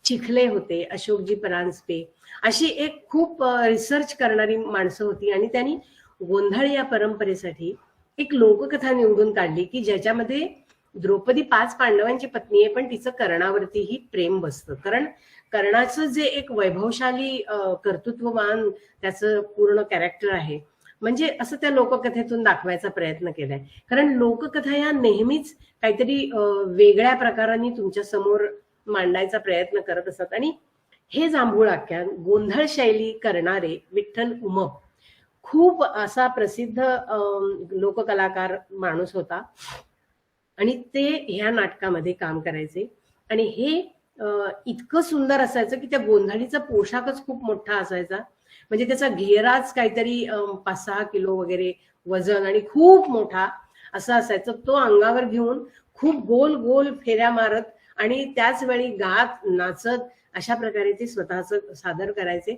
चिखले होते, अशोकजी परांजपे अशी एक खूप रिसर्च करणारी माणसं होती आणि त्यांनी गोंधळ या परंपरेसाठी एक लोककथा निवडून काढली की ज्याच्यामध्ये द्रौपदी 5 पांडवांची पत्नी आहे पण तिचं कर्णावरतीही प्रेम बसतं. कारण कर्णाचं जे एक वैभवशाली कर्तृत्ववान त्याचं पूर्ण कॅरेक्टर आहे, म्हणजे असं त्या लोककथेतून दाखवायचा प्रयत्न केलाय. कारण लोककथा या नेहमीच काहीतरी वेगळ्या प्रकाराने तुमच्या समोर मांडायचा प्रयत्न करत असतात. आणि हे जांभूळ आख्यान गोंधळ शैली करणारे विठ्ठल उमप खूप असा प्रसिद्ध लोककलाकार माणूस होता आणि ते ह्या नाटकामध्ये काम करायचे. आणि हे इतकं सुंदर असायचं की त्या गोंधळीचा पोशाखच खूप मोठा असायचा, म्हणजे त्याचा घेराच काहीतरी 5-6 किलो वगैरे वजन आणि खूप मोठा असा असायचा. तो अंगावर घेऊन खूप गोल गोल फेऱ्या मारत आणि त्याच वेळी गात नाचत अशा प्रकारे ते स्वतःच सादर करायचे.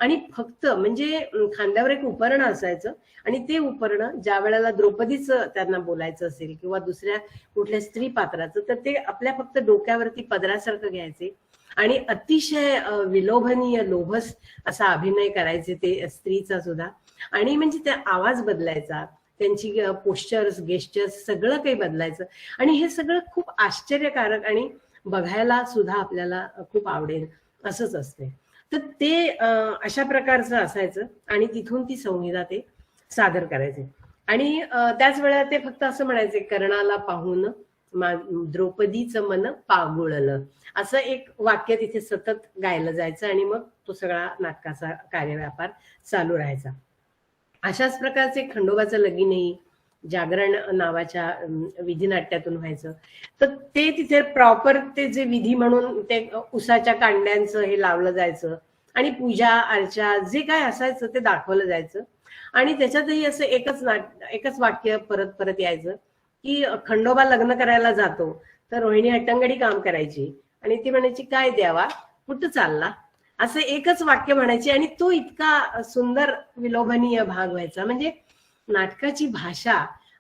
आणि फक्त म्हणजे खांद्यावर एक उपरण असायचं आणि ते उपरण ज्या वेळेला द्रौपदीचं त्यांना बोलायचं असेल किंवा दुसऱ्या कुठल्या स्त्री पात्राचं तर ते आपल्या फक्त डोक्यावरती पदरासारखं घ्यायचे आणि अतिशय विलोभनीय लोभस असा अभिनय करायचे ते स्त्रीचा सुद्धा. आणि म्हणजे त्या आवाज बदलायचा, त्यांची पोस्चर्स गेस्चर्स सगळं काही बदलायचं आणि हे सगळं खूप आश्चर्यकारक आणि बघायला सुद्धा आपल्याला खूप आवडेल असंच असते. तर ते अशा प्रकारचं असायचं आणि तिथून ती संहिता ते सादर करायचे. आणि त्याच वेळेला ते फक्त असं म्हणायचे, कर्णाला पाहून द्रौपदीचं मन पागुळलं, असं एक वाक्य तिथे सतत गायलं जायचं आणि मग तो सगळा नाटकाचा कार्यव्यापार चालू राहायचा. अशाच प्रकारचे खंडोबाचं लगीनही जागरण नावाच्या विधिनाट्यातून व्हायचं. तर ते तिथे प्रॉपर ते जे विधी म्हणून ते उसाच्या कांड्यांचं हे लावलं जायचं आणि पूजा अर्चा जे काय असायचं ते दाखवलं जायचं. आणि त्याच्यातही असं एकच वाक्य परत परत यायचं की खंडोबा लग्न करायला जातो तर रोहिणी हट्टंगडी काम करायची आणि ती म्हणायची काय द्यावा कुठं चालला, असं एकच वाक्य म्हणायची. आणि तो इतका सुंदर विलोभनीय भाग व्हायचा. म्हणजे नाटकाची भाषा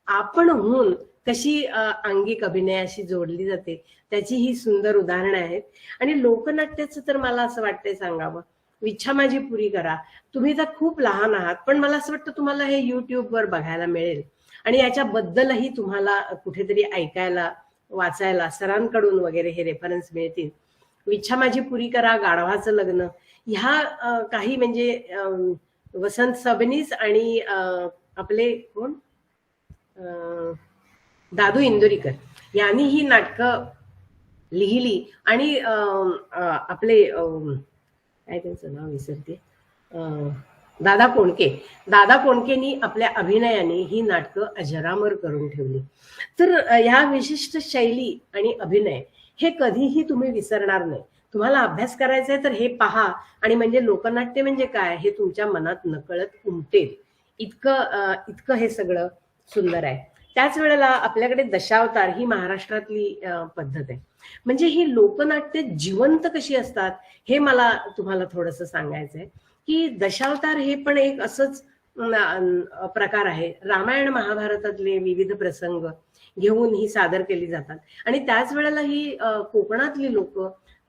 आपण होऊन कशी अंगिक अभिनयाशी जोडली जाते त्याची ही सुंदर उदाहरणं आहेत. आणि लोकनाट्याचं तर मला असं वाटतंय सांगावं, इच्छा माझी पुरी करा. तुम्ही तर खूप लहान आहात पण मला असं वाटतं तुम्हाला हे युट्यूबवर बघायला मिळेल आणि याच्याबद्दलही तुम्हाला कुठेतरी ऐकायला वाचायला सरांकडून वगैरे हे रेफरन्स मिळतील. इच्छा माझी पुरी करा, गाढवाचं लग्न, ह्या काही म्हणजे वसंत सबनीस आणि आपले कोण दादू इंदोरीकर यांनी ही नाटकं लिहिली. आणि आपले काय त्यांचं नाव विसरते, दादा कोंडकेनी आपल्या अभिनयाने ही नाटकं अजरामर करून ठेवली. तर ह्या विशिष्ट शैली आणि अभिनय हे कधीही तुम्ही विसरणार नाही. तुम्हाला अभ्यास करायचा आहे तर हे पहा आणि म्हणजे लोकनाट्य म्हणजे काय हे तुमच्या मनात नकळत उमटेल. इतकं हे सगळं सुंदर आहे. त्याच वेळेला आपल्याकडे दशावतार ही महाराष्ट्रातली पद्धत आहे. म्हणजे ही लोकनाट्य जिवंत कशी असतात हे मला तुम्हाला थोडंसं सांगायचंय की दशावतार हे पण एक असंच प्रकार आहे. रामायण महाभारतातले विविध प्रसंग घेऊन ही सादर केली जातात. आणि त्याच वेळेला ही कोकणातली लोक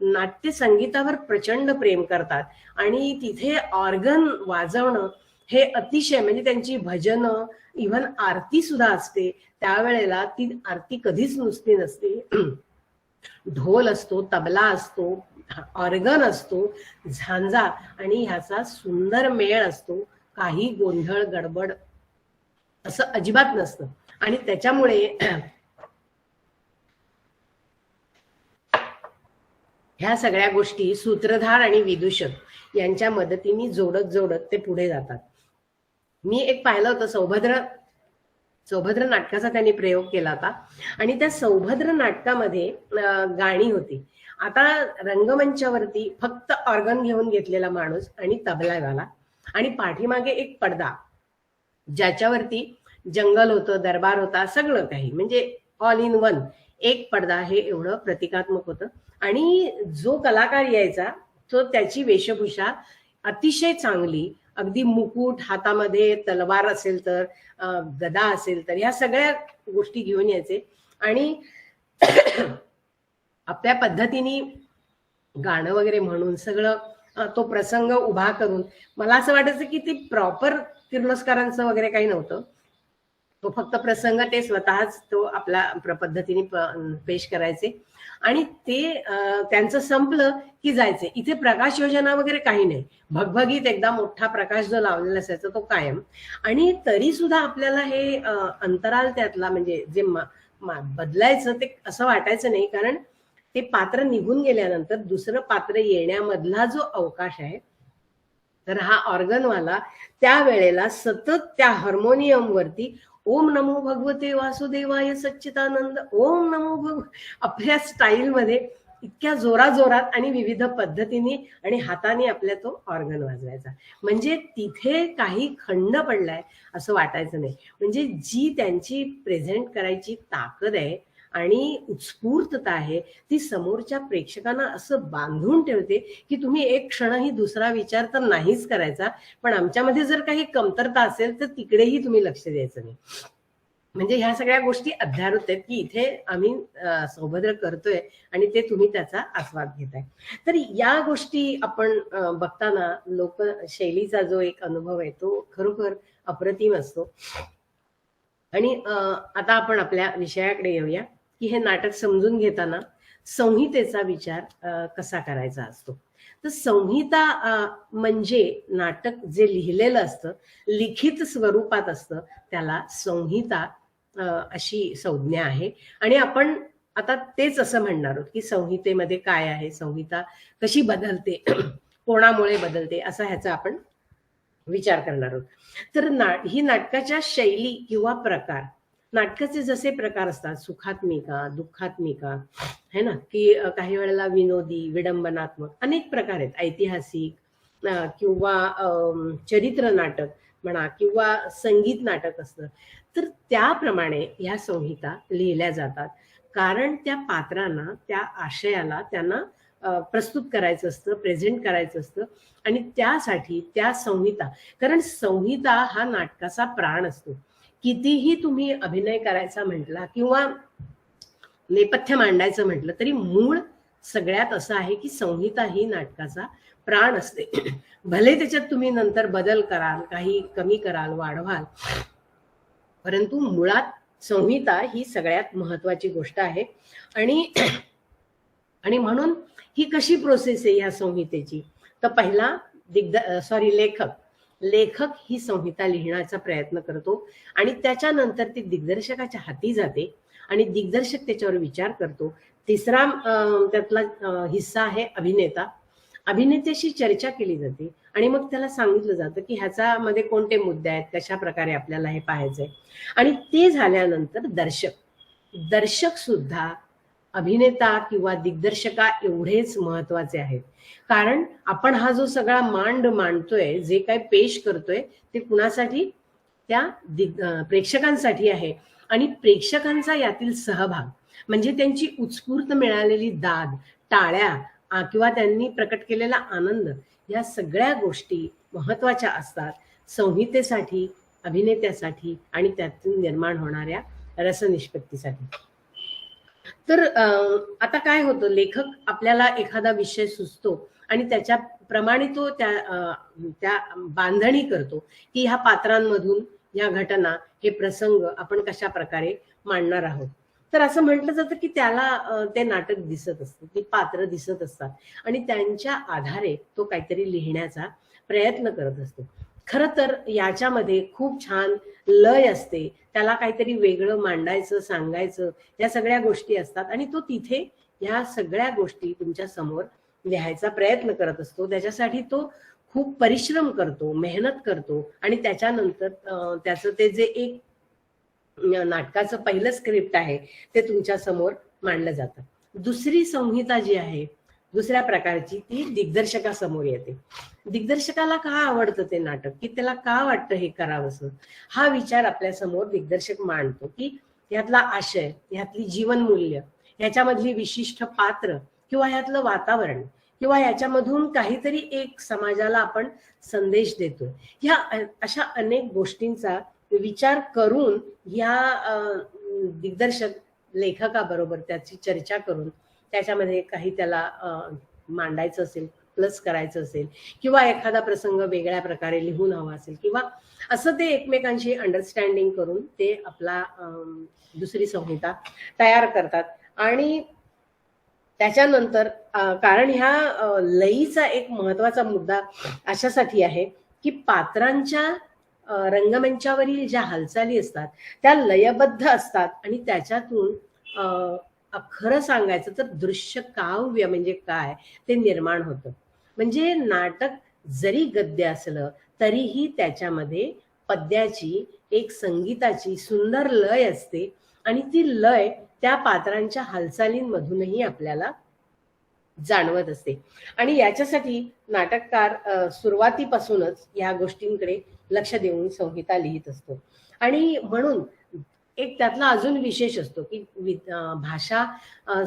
नाट्य संगीतावर प्रचंड प्रेम करतात आणि तिथे ऑर्गन वाजवणं हे अतिशय म्हणजे त्यांची भजनं इव्हन आरती सुद्धा असते. त्यावेळेला ती आरती कधीच नुसती नसते. ढोल असतो, तबला असतो, ऑर्गन असतो, झांजा आणि ह्याचा सुंदर मेळ असतो. काही गोंधळ गडबड असं अजिबात नसतं. आणि त्याच्यामुळे ह्या सगळ्या गोष्टी सूत्रधार आणि विदूषक यांच्या मदतीने जोडत ते पुढे जातात. मी एक पाहिलं होतं सौभद्र नाटकाचा त्यांनी प्रयोग केला होता आणि त्या सौभद्र नाटकामध्ये गाणी होती. आता रंगमंचावरती फक्त ऑर्गन घेऊन घेतलेला माणूस आणि तबलावाला आणि पाठीमागे एक पडदा ज्याच्यावरती जंगल होतं, दरबार होता, सगळं काही म्हणजे ऑल इन वन एक पडदा हे एवढं प्रतिकात्मक होतं. आणि जो कलाकार यायचा तो त्याची वेशभूषा अतिशय चांगली, अगदी मुकुट, हातामध्ये तलवार असेल तर, गदा असेल तर, ह्या सगळ्या गोष्टी घेऊन यायचे आणि आपल्या पद्धतीने गाणं वगैरे म्हणून सगळं तो प्रसंग उभा करून, मला असं वाटायचं की ते प्रॉपर किर्लोस्करांचं वगैरे काही नव्हतं. तो फक्त प्रसंग ते स्वतःच तो आपल्या पद्धतीने पेश करायचे आणि ते त्यांचं संपलं की जायचे. इथे प्रकाश योजना वगैरे काही नाही, भगभगीत एकदा मोठा प्रकाश जो लावलेला असायचा तो कायम. आणि तरी सुद्धा आपल्याला हे अंतराल त्यातला म्हणजे जे बदलायचं ते असं वाटायचं नाही, कारण ते पात्र निघून गेल्यानंतर दुसरं पात्र येण्यामधला जो अवकाश आहे, तर हा ऑर्गनवाला त्यावेळेला सतत त्या हार्मोनियम वरती ओम नमो भगवते वासुदेवाय सच्चिदानंद, ओम नमो आपल्या स्टाईलमध्ये इतक्या जोरात आणि विविध पद्धतीने आणि हाताने आपल्या तो ऑर्गन वाजवायचा. म्हणजे तिथे काही खंड पडलाय असं वाटायचं नाही. म्हणजे जी त्यांची प्रेझेंट करायची ताकद आहे आणि उत्स्फूर्तता आहे ती समोरच्या प्रेक्षकांना असं बांधून ठेवते की तुम्ही एक क्षणही दुसरा विचार तर नाहीच करायचा, पण आमच्यामध्ये जर काही कमतरता असेल तर तिकडेही तुम्ही लक्ष द्यायचं नाही. म्हणजे ह्या सगळ्या गोष्टी अध्यारूत आहेत की इथे आम्ही सौभद्र करतोय आणि ते तुम्ही त्याचा आस्वाद घेताय. तर या गोष्टी आपण बघताना लोकशैलीचा जो एक अनुभव आहे तो खरोखर अप्रतिम असतो. आणि आता आपण आपल्या विषयाकडे येऊया की हे नाटक समजून घेताना संहितेचा विचार कसा करायचा असतो. तर संहिता म्हणजे नाटक जे लिहिलेलं असतं, लिखित स्वरूपात असतं, त्याला संहिता अशी संज्ञा आहे. आणि आपण आता तेच असं म्हणणार आहोत की संहितेमध्ये काय आहे, संहिता कशी बदलते, कोणामुळे बदलते, असा ह्याचा आपण विचार करणार आहोत. तर ही नाटकाच्या शैली किंवा प्रकार, नाटकाचे जसे प्रकार असतात, सुखात्मिका, दुःखात्मिका है ना, की काही वेळेला विनोदी, विडंबनात्मक, अनेक प्रकार आहेत, ऐतिहासिक किंवा चरित्र नाटक म्हणा किंवा संगीत नाटक असतं. तर त्याप्रमाणे ह्या संहिता लिहिल्या जातात, कारण त्या पात्रांना, त्या आशयाला त्यांना प्रस्तुत करायचं असतं, प्रेझेंट करायचं असतं. आणि त्यासाठी त्या संहिता, कारण संहिता हा नाटकाचा प्राण असतो. कितीही तुम्ही अभिनय करायचा म्हटला किंवा नेपथ्य मांडायचं म्हटलं तरी मूळ सगळ्यात असं आहे की संहिता ही नाटकाचा प्राण असते. भले त्याच्यात तुम्ही नंतर बदल कराल, काही कमी कराल, वाढवाल, परंतु मुळात संहिता ही सगळ्यात महत्वाची गोष्ट आहे. आणि म्हणून ही कशी प्रोसेस आहे ह्या संहितेची, तर पहिला लेखक ही संहिता लिहिण्याचा प्रयत्न करतो आणि त्याच्यानंतर ती दिग्दर्शकाच्या हाती जाते आणि दिग्दर्शक त्याच्यावर विचार करतो. तिसरा त्यातला हिस्सा आहे अभिनेता. अभिनेत्याशी चर्चा केली जाते आणि मग त्याला सांगितलं जातं की ह्याच्यामध्ये कोणते मुद्दे आहेत, कशा प्रकारे आपल्याला हे पाहायचंय. आणि ते झाल्यानंतर दर्शक सुद्धा अभिनेता किंवा दिग्दर्शका एवढेच महत्वाचे आहेत, कारण आपण हा जो सगळा मांडतोय, जे काही पेश करतोय ते कुणासाठी, त्या प्रेक्षकांसाठी आहे. आणि प्रेक्षकांचा यातील सहभाग म्हणजे त्यांची उत्स्फूर्त मिळालेली दाद, टाळ्या किंवा त्यांनी प्रकट केलेला आनंद, या सगळ्या गोष्टी महत्वाच्या असतात संहितेसाठी, अभिनेत्यासाठी आणि त्यातून निर्माण होणाऱ्या रसनिष्पत्तीसाठी. तर आता काय होतं, लेखक आपल्याला एखादा विषय सुचतो आणि त्याच्याप्रमाणे तो त्या बांधणी करतो की ह्या पात्रांमधून या घटना, हे प्रसंग आपण कशा प्रकारे मांडणार आहोत. तर असं म्हटलं जातं की त्याला ते नाटक दिसत असतं, ती पात्र दिसत असतात आणि त्यांच्या आधारे तो काहीतरी लिहिण्याचा प्रयत्न करत असतो. खरं तर याच्यामध्ये खूप छान लय असते, त्याला काहीतरी वेगळं मांडायचं, सांगायचं, या सगळ्या गोष्टी असतात आणि तो तिथे या सगळ्या गोष्टी तुमच्या समोर लिहायचा प्रयत्न करत असतो. त्याच्यासाठी तो खूप परिश्रम करतो, मेहनत करतो आणि त्याच्यानंतर त्याचं ते जे एक नाटकाचं पहिलं स्क्रिप्ट आहे ते तुमच्या समोर मांडलं जातं. दुसरी संहिता जी आहे दुसऱ्या प्रकारची ती दिग्दर्शकासमोर येते. दिग्दर्शकाला का आवडतं ते नाटक, की त्याला का वाटतं हे करावंसं, हा विचार आपल्या समोर दिग्दर्शक मांडतो, की ह्यातला आशय, ह्यातली जीवनमूल्य, ह्याच्यामधली विशिष्ट पात्र किंवा ह्यातलं वातावरण किंवा ह्याच्यामधून काहीतरी एक समाजाला आपण संदेश देतोय, ह्या अशा अनेक गोष्टींचा विचार करून ह्या दिग्दर्शक लेखकाबरोबर त्याची चर्चा करून त्याच्यामध्ये काही त्याला मांडायचं असेल, प्लस करायचं असेल किंवा एखादा प्रसंग वेगळ्या प्रकारे लिहून हवा असेल किंवा असं ते एकमेकांशी अंडरस्टँडिंग करून ते आपला दुसरी संहिता तयार करतात. आणि त्याच्यानंतर कारण ह्या लयीचा एक महत्वाचा मुद्दा अशासाठी आहे की पात्रांच्या रंगमंचावरील ज्या हालचाली असतात त्या लयबद्ध असतात आणि त्याच्यातून खरं सांगायचं तर दृश्य काव्य म्हणजे काय ते निर्माण होतं. म्हणजे नाटक जरी गद्य असलं तरीही त्याच्यामध्ये पद्याची एक संगीताची सुंदर लय असते आणि ती लय त्या पात्रांच्या हालचालींमधूनही आपल्याला जाणवत असते. आणि याच्यासाठी नाटककार सुरुवातीपासूनच या गोष्टींकडे लक्ष देऊन संहिता लिहित असतो. आणि म्हणून एक त्यातला अजून विशेष असतो की भाषा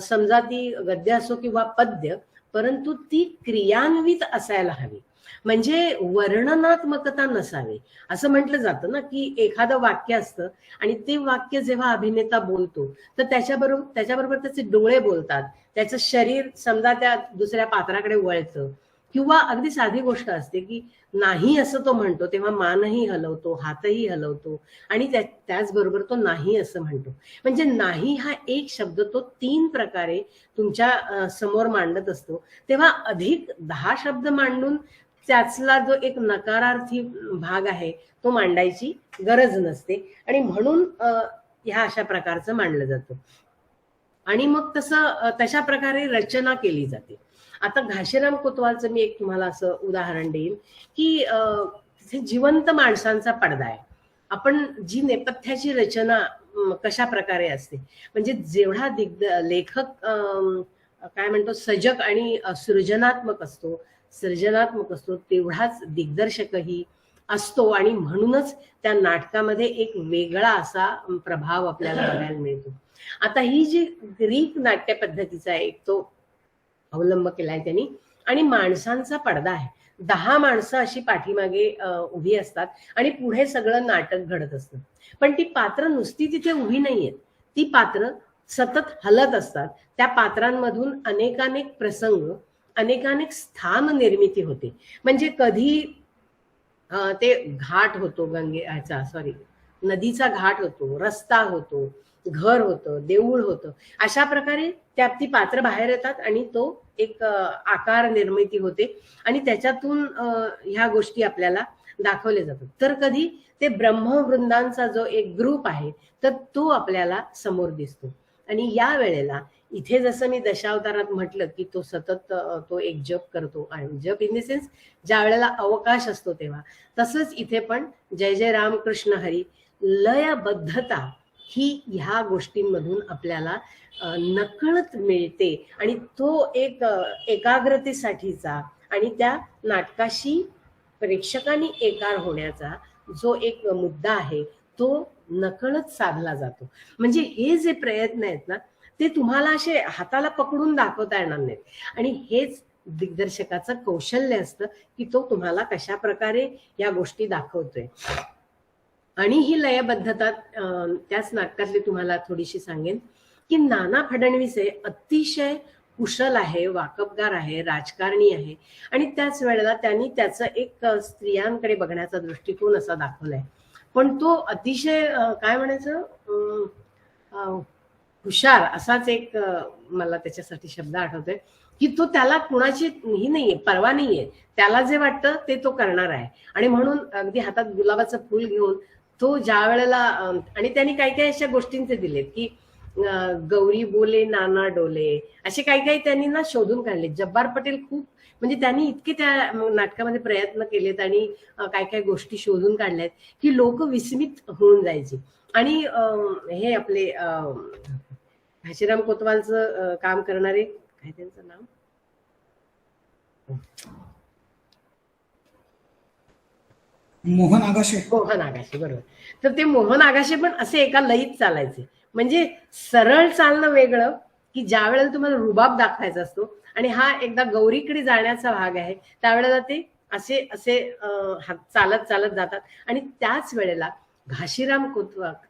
समजा ती गद्य असो किंवा पद्य, परंतु ती क्रियान्वित असायला हवी, म्हणजे वर्णनात्मकता नसावी. असं म्हटलं जातं ना की एखादं वाक्य असतं आणि ते वाक्य जेव्हा अभिनेता बोलतो तर त्याच्याबरोबर त्याचे डोळे बोलतात, त्याचं शरीर समजा त्या दुसऱ्या पात्राकडे वळतं, किंवा अगदी साधी गोष्ट असते की नाही असं तो म्हणतो तेव्हा मानही हलवतो, हातही हलवतो आणि त्याचबरोबर तो नाही असं म्हणतो. म्हणजे नाही हा एक शब्द तो 3 प्रकारे तुमच्या समोर मांडत असतो, तेव्हा अधिक 10 शब्द मांडून त्याचला जो एक नकारार्थी भाग आहे तो मांडायची गरज नसते. आणि म्हणून ह्या अशा प्रकारचं मांडलं जातं. आणि मग तशा प्रकारे रचना केली जाते. आता घाशीराम कोतवालचं मी एक तुम्हाला असं उदाहरण देईन की तिथे जिवंत माणसांचा पडदा आहे. आपण जी नेपथ्याची रचना कशा प्रकारे असते, म्हणजे जेवढा लेखक काय म्हणतो सजग आणि सर्जनात्मक असतो तेवढाच दिग्दर्शकही असतो. आणि म्हणूनच त्या नाटकामध्ये एक वेगळा असा प्रभाव आपल्याला बघायला मिळतो. आता ही जी ग्रीक नाट्य पद्धतीचा एक तो अवलंब केलाय त्यांनी, आणि माणसांचा पडदा आहे. 10 माणसं अशी पाठीमागे उभी असतात आणि पुढे सगळं नाटक घडत असतं. पण ती पात्र नुसती तिथे उभी नाहीयेत, ती पात्र सतत हलत असतात. त्या पात्रांमधून अनेकानेक प्रसंग, अनेकानेक स्थान निर्मिती होते. म्हणजे कधी ते घाट होतो, नदीचा घाट होतो, रस्ता होतो, घर होतं, देऊळ होतं, अशा प्रकारे ती पात्र बाहेर येतात आणि तो एक आकार निर्मिती होते आणि त्याच्यातून ह्या गोष्टी आपल्याला दाखवल्या जातात. तर कधी ते ब्रह्मवृंदांचा जो एक ग्रुप आहे तर तो आपल्याला समोर दिसतो. आणि या वेळेला इथे जसं मी दशावतारात म्हटलं की तो सतत तो एक जप करतो, आणि जप इन द सेन्स ज्या वेळेला अवकाश असतो तेव्हा, तसंच इथे पण जय जय रामकृष्ण हरी लयबद्धता ही ह्या गोष्टींमधून आपल्याला नकळत मिळते. आणि तो एक एकाग्रतेसाठीचा आणि त्या नाटकाशी प्रेक्षकांनी एकार होण्याचा जो एक मुद्दा आहे तो नकळत साधला जातो. म्हणजे हे जे प्रयत्न आहेत ना ते तुम्हाला असे हाताला पकडून दाखवता येणार नाहीत. आणि हेच दिग्दर्शकाचं कौशल्य असतं की तो तुम्हाला कशा प्रकारे या गोष्टी दाखवतोय. आणि ही लयबद्धता त्याच नाटकातली तुम्हाला थोडीशी सांगेन की नाना फडणवीस अतिशय कुशल आहे, वाकबगार आहे, राजकारणी आहे, आणि त्याच वेळेला त्यांनी त्याचं एक स्त्रियांकडे बघण्याचा दृष्टिकोन असा दाखवलाय. पण तो अतिशय काय म्हणायचं हुशार असाच एक मला त्याच्यासाठी शब्द आठवतोय की तो त्याला कुणाची ही नाहीये, परवा नाहीये, त्याला जे वाटतं ते तो करणार आहे. आणि म्हणून अगदी हातात गुलाबाचं फुल घेऊन तो ज्या वेळेला, आणि त्यांनी काही काही अशा गोष्टींचे दिलेत की गौरी बोले नाना डोले, असे काही काही त्यांनी ना शोधून काढले. जब्बार पटेल खूप, म्हणजे त्यांनी इतके त्या नाटकामध्ये प्रयत्न केलेत आणि काही काही गोष्टी शोधून काढल्यात की लोक विस्मित होऊन जायचे. आणि हे आपले घाशीराम कोतवालचं काम करणारे, काय त्यांचं नाव, मोहन आगाशे. मोहन आगाशे, बरोबर. तर ते मोहन आगाशे पण असे एका लयीत चालायचे. म्हणजे सरळ चालणं वेगळं, की ज्या वेळेला तुम्हाला रुबाब दाखवायचा असतो आणि हा एकदा गौरीकडे जाण्याचा भाग आहे, त्यावेळेला ते असे असे चालत चालत जातात. आणि त्याच वेळेला घाशीराम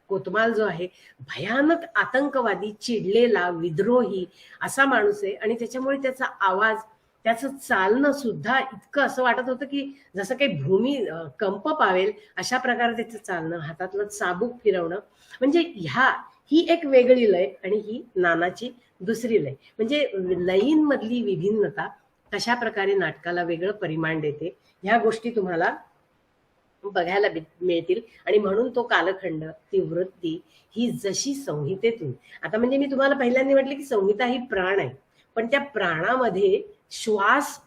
कोतवाल जो आहे, भयानक आतंकवादी, चिडलेला, विद्रोही असा माणूस आहे. आणि त्याच्यामुळे त्याचा आवाज, त्याचं चालणं सुद्धा इतकं असं वाटत होतं की जसं काही भूमी कंप पावेल अशा प्रकारे त्याचं चालणं, हातातलं चाबूक फिरवणं. म्हणजे ही एक वेगळी लय आणि ही नानाची दुसरी लय. म्हणजे लयींमधली विभिन्नता कशा प्रकारे नाटकाला वेगळं परिमाण देते, ह्या गोष्टी तुम्हाला बघायला मिळतील. आणि म्हणून तो कालखंड, ती वृत्ती ही जशी संहितेतून, आता म्हणजे मी तुम्हाला पहिल्यांदा म्हटलं की संहिता ही प्राण आहे, पण त्या प्राणामध्ये श्वास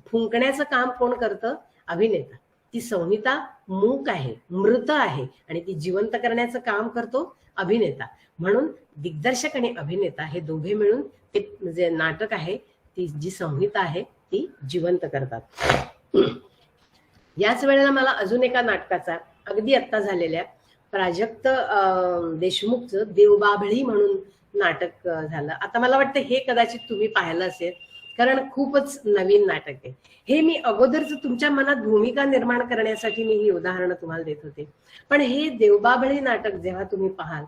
फुंकण्याचं काम कोण करतं? अभिनेता. ती संहिता मूक आहे, मृत आहे, आणि ती जिवंत करण्याचं काम करतो अभिनेता. म्हणून दिग्दर्शक आणि अभिनेता हे दोघे मिळून ते जे नाटक आहे, ती जी संहिता आहे ती जिवंत करतात. याच वेळेला मला अजून एका नाटकाचा, अगदी आत्ता झालेल्या प्राजक्त देशमुखचं देवबाभळी म्हणून नाटक झालं. आता मला वाटतं हे कदाचित तुम्ही पाहिलं असेल, कारण खूपच नवीन नाटक आहे हे. मी अगोदरच तुमच्या मनात भूमिका निर्माण करण्यासाठी मी ही उदाहरणं तुम्हाला देत होते. पण हे देवबाभळी नाटक जेव्हा तुम्ही पाहाल,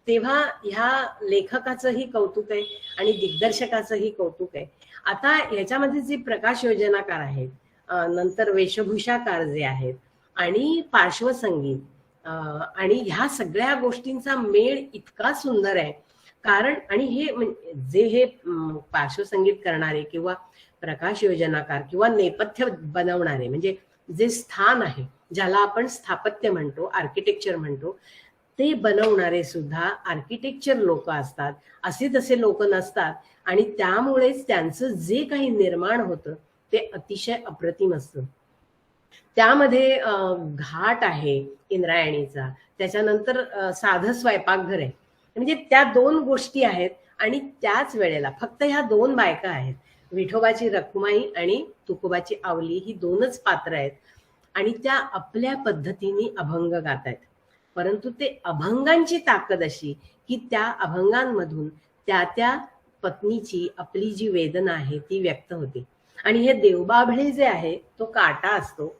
तेव्हा ह्या लेखकाचंही कौतुक आहे आणि दिग्दर्शकाचंही कौतुक आहे. आता याच्यामध्ये जे प्रकाश योजनाकार आहेत, नंतर वेशभूषाकार जे आहेत, आणि पार्श्वसंगीत आणि ह्या सगळ्या गोष्टींचा मेळ इतका सुंदर आहे. कारण आणि हे पार्श्वसंगीत करणारे किंवा प्रकाश योजनाकार किंवा नेपथ्य बनवणारे, म्हणजे जे स्थान आहे, ज्याला आपण स्थापत्य म्हणतो, आर्किटेक्चर म्हणतो, ते बनवणारे सुद्धा आर्किटेक्चर लोक असतात, असे तसे लोक नसतात. आणि त्यामुळेच त्यांचं जे काही निर्माण होतं ते अतिशय अप्रतिम असतं. त्यामध्ये घाट आहे इंद्रायणीचा, त्याच्यानंतर साधं स्वयंपाकघर आहे. म्हणजे त्या दोन गोष्टी आहेत. आणि त्याच वेळेला फक्त ह्या दोन बायका आहेत, विठोबाची रखुमाई आणि तुकोबाची आवली, ही दोनच पात्र आहेत. आणि त्या आपल्या पद्धतीने अभंग गात आहेत. परंतु ते अभंगांची ताकद अशी की त्या अभंगांमधून त्या पत्नीची, आपली जी वेदना आहे ती व्यक्त होते. आणि हे देवबाभळे जे आहे, तो काटा असतो.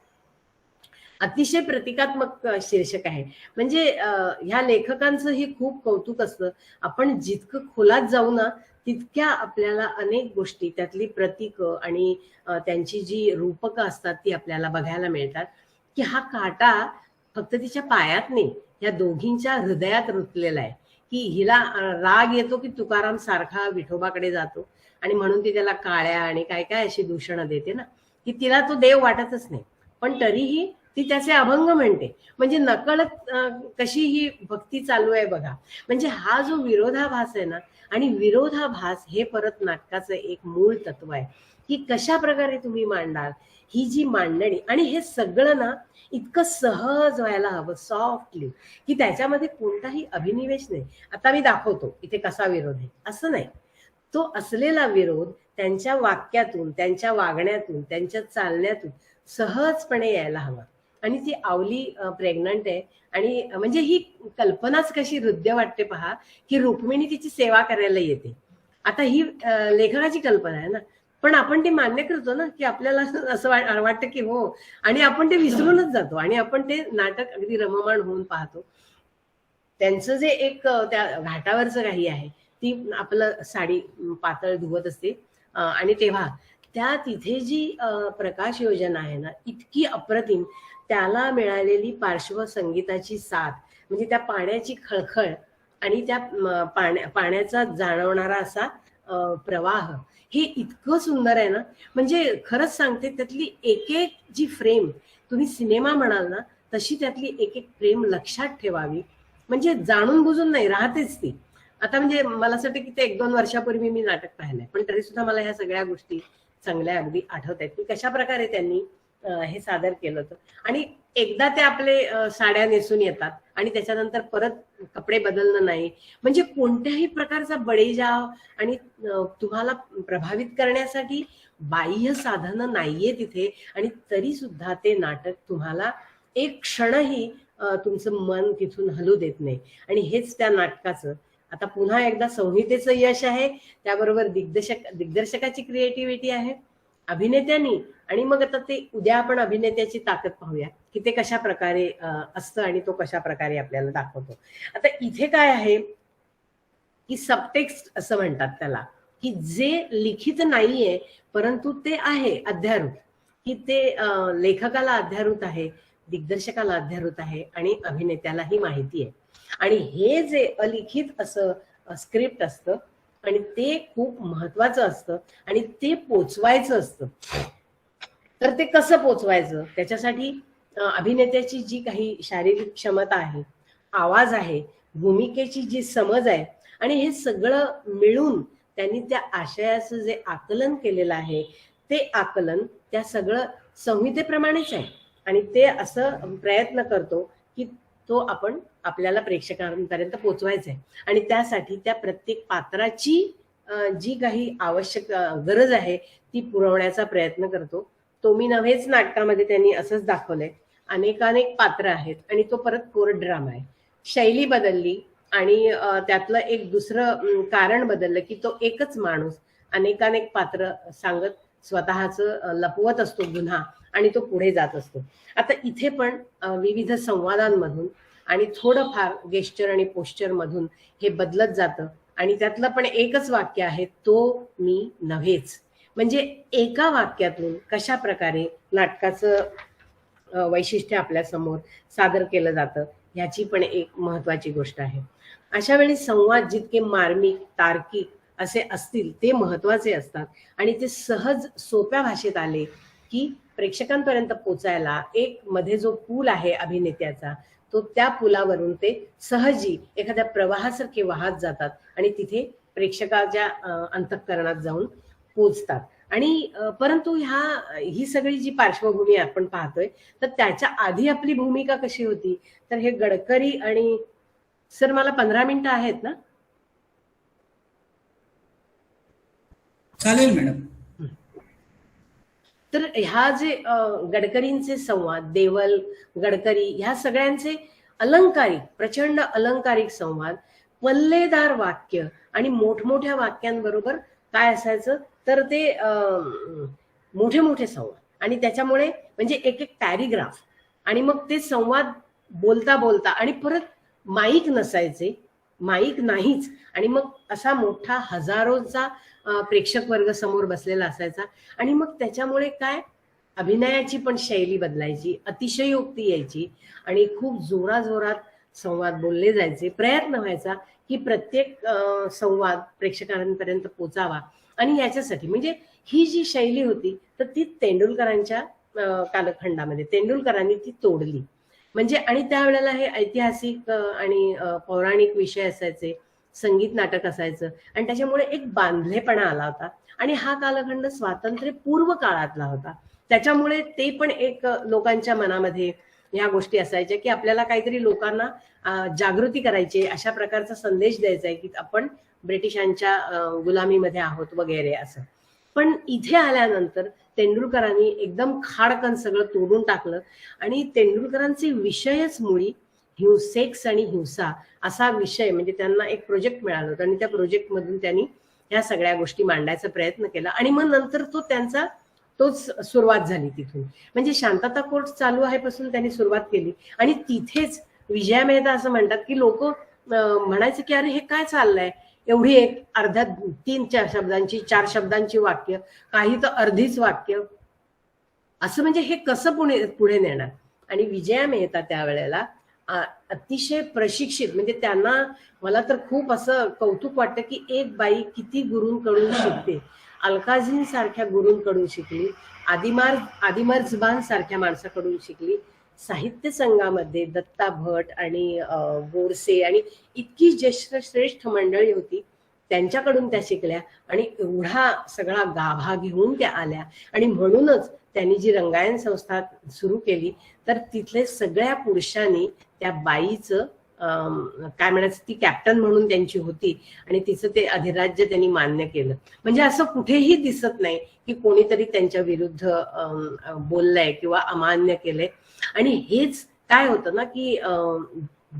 अतिशय प्रतिकात्मक शीर्षक आहे. म्हणजे ह्या लेखकांचं हे खूप कौतुक असतं. आपण जितकं खोलात जाऊ ना, तितक्या आपल्याला अनेक गोष्टी, त्यातली प्रतीक आणि त्यांची जी रूपकं असतात ती आपल्याला बघायला मिळतात. की हा काटा फक्त तिच्या पायात नाही, या दोघींच्या हृदयात रुतलेला आहे. की हिला राग येतो की तुकाराम सारखा विठोबाकडे जातो, आणि म्हणून ती त्याला काळ्या आणि काय काय अशी दूषणं देते ना, की तिला तो देव वाटतच नाही, पण तरीही ती त्याचे अभंग म्हणते. म्हणजे नकळत कशी ही भक्ती चालू आहे बघा. म्हणजे हा जो विरोधाभास आहे ना, आणि विरोधाभास हे परत नाटकाचं एक मूळ तत्व आहे, की कशा प्रकारे तुम्ही मांडाल ही जी मांडणी. आणि हे सगळं ना इतकं सहज व्हायला हवं, सॉफ्टली, की त्याच्यामध्ये कोणताही अभिनिवेश नाही. आता मी दाखवतो इथे कसा विरोध आहे, असं नाही. तो असलेला विरोध त्यांच्या वाक्यातून, त्यांच्या वागण्यातून, त्यांच्या चालण्यातून सहजपणे यायला हवा. आणि ती आवली प्रेग्नंट आहे. आणि म्हणजे ही कल्पनाच कशी हृदय वाटते पहा, की रुक्मिणी तिची सेवा करायला येते. आता ही लेखकाची कल्पना आहे ना, पण आपण ते मान्य करतो ना, की आपल्याला असं वाटतं की हो, आणि आपण ते विसरूनच जातो आणि आपण ते नाटक अगदी रममाण होऊन पाहतो. त्यांचं जे एक त्या घाटावरचं काही आहे, ती आपलं साडी पातळ धुवत असते, आणि तेव्हा त्या तिथे जी प्रकाश योजना आहे ना, इतकी अप्रतिम. त्याला मिळालेली पार्श्वसंगीताची साथ, म्हणजे त्या पाण्याची खळखळ आणि त्या पाण्याचा जाणवणारा असा प्रवाह, हे इतकं सुंदर आहे ना. म्हणजे खरंच सांगते, त्यातली एक एक जी फ्रेम, तुम्ही सिनेमा म्हणाल ना, तशी त्यातली एक एक फ्रेम लक्षात ठेवावी. म्हणजे जाणून बुजून नाही, राहतेच ती. आता म्हणजे मला असं वाटतं की ते 1-2 वर्षापूर्वी मी नाटक पाहिलंय, पण तरी सुद्धा मला ह्या सगळ्या गोष्टी चांगल्या अगदी आठवत आहेत, की कशा प्रकारे त्यांनी हे सादर केलं होतं. आणि एकदा ते आपले साड्या नेसून येतात आणि त्याच्यानंतर परत कपडे बदलणं नाही. म्हणजे कोणत्याही प्रकारचा बळीजाव आणि तुम्हाला प्रभावित करण्यासाठी बाह्य साधनं नाहीये तिथे, आणि तरी सुद्धा ते नाटक तुम्हाला एक क्षणही तुमचं मन तिथून हलू देत नाही. आणि हेच त्या नाटकाचं आता पुन्हा एकदा संहितेचं यश आहे, त्याबरोबर दिग्दर्शकाची क्रिएटिव्हिटी आहे, अभिनेत्यांनी, आणि मग आता ते उद्या आपण अभिनेत्याची ताकद पाहूया की ते कशा प्रकारे असतं आणि तो कशा प्रकारे आपल्याला दाखवतो. आता इथे काय आहे की सबटेक्स्ट असं म्हणतात त्याला, की जे लिखित नाहीये परंतु ते आहे अध्यारूत, की ते लेखकाला अध्यारूत आहे, दिग्दर्शकाला अध्यारूत आहे आणि अभिनेत्यालाही माहिती आहे. आणि हे जे अलिखित असं स्क्रिप्ट असतं आणि ते खूप महत्वाचं असतं आणि ते पोचवायचं असतं. तर ते कसं पोचवायचं, त्याच्यासाठी अभिनेत्याची जी काही शारीरिक क्षमता आहे, आवाज आहे, भूमिकेची जी समज आहे, आणि हे सगळं मिळून त्यांनी त्या आशयाचं जे आकलन केलेलं आहे ते आकलन त्या सगळं संहितेप्रमाणेच आहे. आणि ते असं प्रयत्न करतो की तो आपण आपल्याला प्रेक्षकांपर्यंत पोचवायचा आहे. आणि त्यासाठी त्या प्रत्येक पात्राची जी काही आवश्यक गरज आहे ती पुरवण्याचा प्रयत्न करतो. तो मी नव्हेच नाटकामध्ये त्यांनी असंच दाखवलंय. अनेकानेक पात्र आहेत आणि तो परत कोर्ट ड्रामा आहे. शैली बदलली आणि त्यातलं एक दुसरं कारण बदललं की तो एकच माणूस अनेकानेक पात्र सांगत स्वतःच लपवत असतो गुन्हा आणि तो पुढे जात असतो. आता इथे पण विविध संवादांमधून आणि थोडंफार गेस्चर आणि पोस्चर मधून हे बदलत जातं. आणि त्यातलं पण एकच वाक्य आहे, तो मी नव्हेच. म्हणजे एका वाक्यातून कशा प्रकारे नाटकाचं वैशिष्ट्य आपल्या समोर सादर केलं जातं ह्याची पण एक महत्वाची गोष्ट आहे. अशा वेळी संवाद जितके मार्मिक तार्किक असे असतील ते महत्वाचे असतात. आणि ते सहज सोप्या भाषेत आले की प्रेक्षकांपर्यंत पोचायला एक मध्ये जो पूल आहे अभिनेत्याचा, तो त्या पुलावरून ते सहजी एखाद्या प्रवाहासारखे वाहत जातात आणि तिथे प्रेक्षकाच्या अंतःकरणात जाऊन पोचतात. आणि परंतु ही सगळी जी पार्श्वभूमी आपण पाहतोय तर त्याच्या आधी आपली भूमिका कशी होती, तर हे गडकरी आणि सर मला 15 मिनिटं आहेत ना? चालेल मॅडम. तर ह्या जे गडकरींचे संवाद, देवल, गडकरी ह्या सगळ्यांचे अलंकारिक, प्रचंड अलंकारिक संवाद, पल्लेदार वाक्य आणि मोठमोठ्या वाक्यांबरोबर काय असायचं तर ते मोठे मोठे संवाद आणि त्याच्यामुळे म्हणजे एक एक पॅरिग्राफ आणि मग ते संवाद बोलता बोलता आणि परत माईक नसायचे, माईक नाहीच आणि मग असा मोठा हजारोचा प्रेक्षक वर्ग समोर बसलेला असायचा आणि मग त्याच्यामुळे काय अभिनयाची पण शैली बदलायची, अतिशयोक्ती यायची आणि खूप जोराजोरात संवाद बोलले जायचे. प्रयत्न व्हायचा की प्रत्येक संवाद प्रेक्षकांपर्यंत पोचावा आणि याच्यासाठी म्हणजे ही जी शैली होती तर ती तेंडुलकरांच्या कालखंडामध्ये तेंडुलकरांनी ती तोडली. म्हणजे आणि त्यावेळेला हे ऐतिहासिक आणि पौराणिक विषय असायचे, संगीत नाटक असायचं आणि त्याच्यामुळे एक बांधलेपणा आला होता आणि हा कालखंड स्वातंत्र्यपूर्व काळातला होता. त्याच्यामुळे ते पण एक लोकांच्या मनामध्ये ह्या गोष्टी असायच्या की आपल्याला काहीतरी लोकांना जागृती करायची, अशा प्रकारचा संदेश द्यायचा आहे की आपण ब्रिटिशांच्या गुलामीमध्ये आहोत वगैरे असं. पण इथे आल्यानंतर तेंडुलकरांनी एकदम खाडकन सगळं तोडून टाकलं आणि तेंडुलकरांचे विषयच मुळी सेक्स आणि हिंसा असा विषय म्हणजे त्यांना एक प्रोजेक्ट मिळालं होतं आणि त्या प्रोजेक्ट मधून त्यांनी ह्या सगळ्या गोष्टी मांडायचा प्रयत्न केला आणि मग नंतर तोच सुरुवात झाली तिथून. म्हणजे शांतता कोर्ट चालू आहे पासून त्यांनी सुरुवात केली आणि तिथेच विजया मेहता असं म्हणतात की लोक म्हणायचे की अरे हे काय चाललंय, एवढी एक अर्ध्या 3-4 शब्दांची 4 शब्दांची वाक्य, काही तर अर्धीच वाक्य असं, म्हणजे हे कसं पुढे नेणार. आणि विजया मेहता त्यावेळेला अतिशय प्रशिक्षित, म्हणजे त्यांना मला तर खूप असं कौतुक वाटतं की एक बाई किती गुरूंकडून शिकते. अलकाझीन सारख्या गुरूंकडून शिकली, आदिमार जुबान सारख्या माणसाकडून शिकली, साहित्य संघामध्ये दत्ता भट आणि बोरसे आणि इतकी श्रेष्ठ मंडळी होती त्यांच्याकडून त्या शिकल्या आणि एवढा सगळा गाभा घेऊन त्या आल्या. आणि म्हणूनच त्यांनी जी रंगायन संस्था सुरू केली तर तिथले सगळ्या पुरुषांनी त्या बाईचं काय म्हणायचं, ती कॅप्टन म्हणून त्यांची होती आणि तिचं ते अधिराज्य त्यांनी मान्य केलं. म्हणजे असं कुठेही दिसत नाही की कोणीतरी त्यांच्या विरुद्ध बोललंय किंवा अमान्य केलंय. आणि हेच काय होतं ना की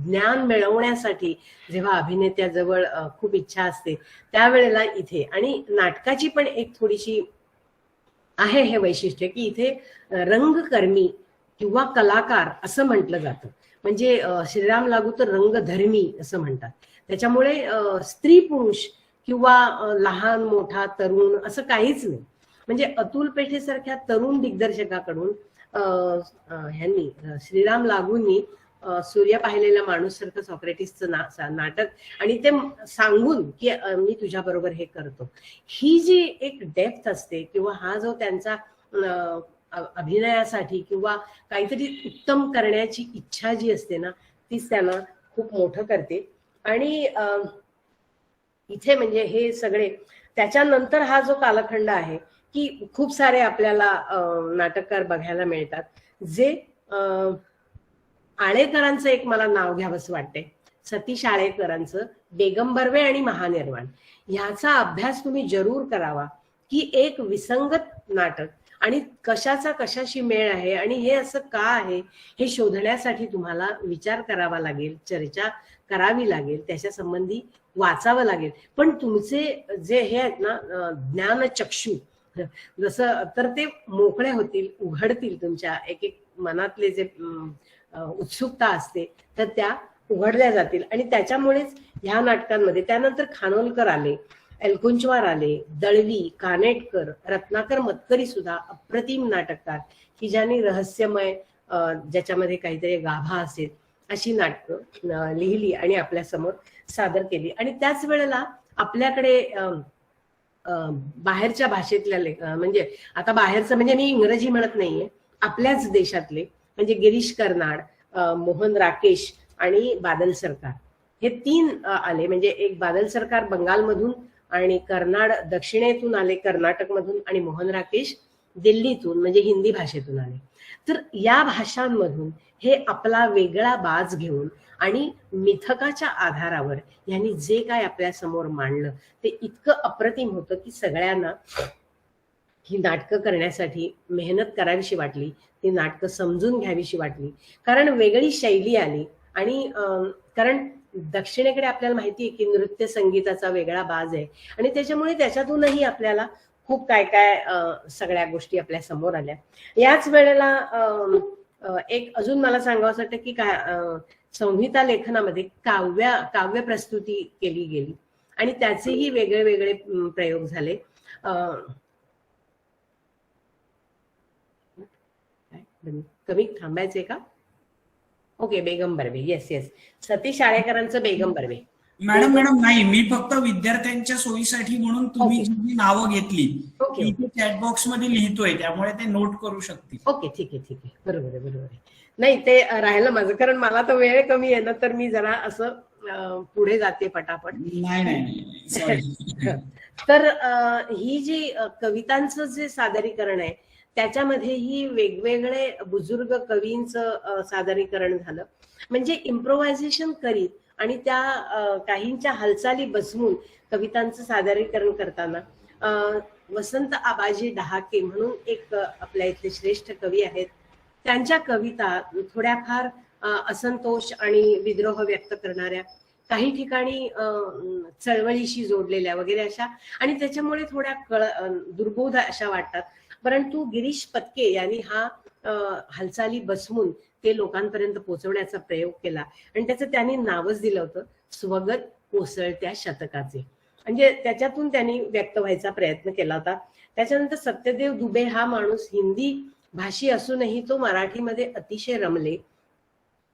ज्ञान मिळवण्यासाठी जेव्हा अभिनेत्याजवळ खूप इच्छा असते त्यावेळेला इथे, आणि नाटकाची पण एक थोडीशी आहे हे वैशिष्ट्य की इथे रंगकर्मी किंवा कलाकार असं म्हटलं जातं. म्हणजे श्रीराम लागू तर रंगधर्मी असं म्हणतात. त्याच्यामुळे स्त्री पुरुष किंवा लहान मोठा तरुण असं काहीच नाही. म्हणजे अतुल पेठेसारख्या तरुण दिग्दर्शकाकडून ह्यांनी श्रीराम लागूंनी सूर्य पाहिलेला माणूस सारखं सॉक्रेटिसचं नाटक आणि ते सांगून की मी तुझ्या बरोबर हे करतो, ही जी एक डेप्थ असते किंवा हा जो त्यांचा अभिनयासाठी किंवा काहीतरी उत्तम करण्याची इच्छा जी असते ना तीच त्यांना खूप मोठं करते. आणि इथे म्हणजे हे सगळे त्याच्यानंतर हा जो कालखंड आहे की खूप सारे आपल्याला नाटककार बघायला मिळतात जे आळेकरांचं एक मला नाव घ्यावंसं वाटतंय, सतीश आळेकरांचं बेगम बर्वे आणि महानिर्वाण. ह्याचा अभ्यास तुम्ही जरूर करावा की एक विसंगत नाटक आणि कशाचा कशाशी मेळ आहे आणि हे असं का आहे हे शोधण्यासाठी तुम्हाला विचार करावा लागेल, चर्चा करावी लागेल, त्याच्या संबंधी वाचावं लागेल. पण तुमचे जे हे आहेत ना ज्ञानचक्षु जसं तर ते मोकळे होतील, उघडतील. तुमच्या एक एक मनातले जे उत्सुकता असते तर त्या उघडल्या जातील. आणि त्याच्यामुळेच ह्या नाटकांमध्ये त्यानंतर खानोलकर आले, एलकुंचवार आले, दळवी, कानेटकर, रत्नाकर मतकरी सुद्धा अप्रतिम नाटककार की ज्यांनी रहस्यमय ज्याच्यामध्ये काहीतरी गाभा असेल अशी नाटकं लिहिली आणि आपल्या समोर सादर केली. आणि त्याच वेळेला आपल्याकडे बाहेरच्या भाषेतल्या म्हणजे आता बाहेरचं म्हणजे मी इंग्रजी म्हणत नाहीये, आपल्याच देशातले म्हणजे गिरीश कर्नाड, मोहन राकेश आणि बादल सरकार हे तीन आले. म्हणजे एक बादल सरकार बंगालमधून आणि कर्नाड दक्षिणेतून आले, कर्नाटकमधून, आणि मोहन राकेश दिल्लीतून म्हणजे हिंदी भाषेतून आले. तर या भाषांमधून हे आपला वेगळा बाज घेऊन आणि मिथकाच्या आधारावर यांनी जे काय आपल्या समोर मांडलं ते इतकं अप्रतिम होतं की सगळ्यांना ही नाटकं करण्यासाठी मेहनत करावीशी वाटली, ती नाटकं समजून घ्यावीशी वाटली. कारण वेगळी शैली आली. आणि कारण दक्षिणेकडे आपल्याला माहिती आहे की नृत्य संगीताचा वेगळा बाज आहे आणि त्याच्यामुळे त्याच्यातूनही आपल्याला खूप काय काय सगळ्या गोष्टी आपल्या समोर आल्या. याच वेळेला एक अजून मला सांगावं वाटतं की संहिता लेखनामध्ये काव्य प्रस्तुती केली गेली आणि त्याचेही वेगळे वेगळे प्रयोग झाले. कमी थांबायचे का? Okay, Begum Barve. Yes yes, Satish आळेकरांचं बेगम बर्वे. मॅडम नाही, मी फक्त विद्यार्थ्यांच्या सोयीसाठी म्हणून तुम्ही जी नावं घेतली चॅट बॉक्स मध्ये लिहितोय, त्यामुळे ते नोट करू शकतील. ओके, ठीक आहे, बरोबर आहे. नाही, ते राहिलं माझं, कारण मला तर वेळ कमी आहे ना, तर मी जरा असं पुढे जाते पटापट. नाही तर ही जी कवितांचं जे सादरीकरण आहे त्याच्यामध्येही वेगवेगळे बुजुर्ग कवींचं सादरीकरण झालं. म्हणजे इम्प्रोव्हायझेशन करीत आणि त्या काहींच्या हालचाली बसवून कवितांचं सादरीकरण करताना वसंत आबाजी डहाके म्हणून एक आपल्या इथले श्रेष्ठ कवी आहेत, त्यांच्या कविता थोड्याफार असंतोष आणि विद्रोह व्यक्त करणाऱ्या, काही ठिकाणी चळवळीशी जोडलेल्या वगैरे अशा, आणि त्याच्यामुळे थोड्या दुर्बोध अशा वाटतात. परंतु गिरीश पत्के यांनी हा हालचाली बसवून ते लोकांपर्यंत पोहोचवण्याचा प्रयोग केला आणि त्याचं त्यांनी नावच दिलं होतं स्वगत कोसळत्या शतकाचे. म्हणजे त्याच्यातून त्यांनी व्यक्त व्हायचा प्रयत्न केला होता. त्याच्यानंतर सत्यदेव दुबे हा माणूस हिंदी भाषी असूनही तो मराठीमध्ये अतिशय रमले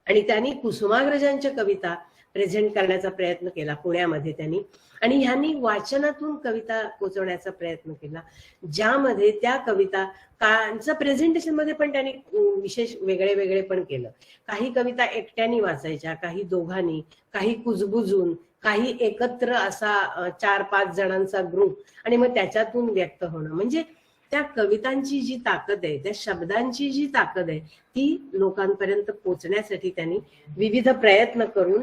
आणि त्यांनी कुसुमाग्रजांच्या कविता प्रेझेंट करण्याचा प्रयत्न केला पुण्यामध्ये त्यांनी, आणि ह्यांनी वाचनातून कविता पोचवण्याचा प्रयत्न केला, ज्यामध्ये त्या कविता प्रेझेंटेशन मध्ये पण त्यांनी विशेष वेगळे पण केलं. काही कविता एकट्याने वाचायच्या, काही दोघांनी, काही कुजबुजून, काही एकत्र असा 4-5 जणांचा ग्रुप, आणि मग त्याच्यातून व्यक्त होणं. म्हणजे त्या कवितांची जी ताकद आहे, त्या शब्दांची जी ताकद आहे, ती लोकांपर्यंत पोचण्यासाठी त्यांनी विविध प्रयत्न करून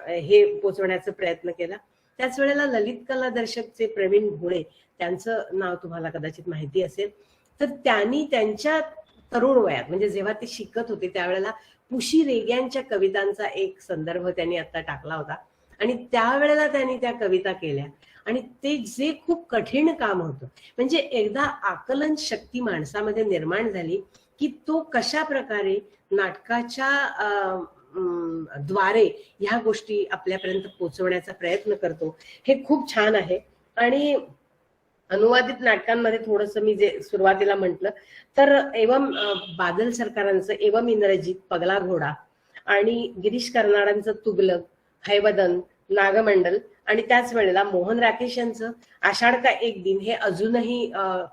हे पोचवण्याचा प्रयत्न केला. त्याच वेळेला ललित कला दर्शकचे प्रवीण भोळे, त्यांचं नाव तुम्हाला कदाचित माहिती असेल, तर त्यांनी त्यांच्या तरुण वयात म्हणजे जेव्हा ते शिकत होते त्यावेळेला पुशी रेग्यांच्या कवितांचा एक संदर्भ त्यांनी आता टाकला होता आणि त्यावेळेला त्यांनी त्या कविता केल्या आणि ते जे खूप कठीण काम होतं, म्हणजे एकदा आकलन शक्ती माणसामध्ये निर्माण झाली की तो कशा प्रकारे नाटकाच्या द्वारे ह्या गोष्टी आपल्यापर्यंत पोहोचवण्याचा प्रयत्न करतो, हे खूप छान आहे. आणि अनुवादित नाटकांमध्ये थोडस मी जे सुरुवातीला म्हटलं तर एवम बादल सरकारांचं एवम इंद्रजीत, पगला घोडा आणि गिरीश कर्नाडांचं तुगलक, हैवदन, नागमंडल आणि त्याच वेळेला मोहन राकेश यांचं आषाढ का एक दिन हे अजूनही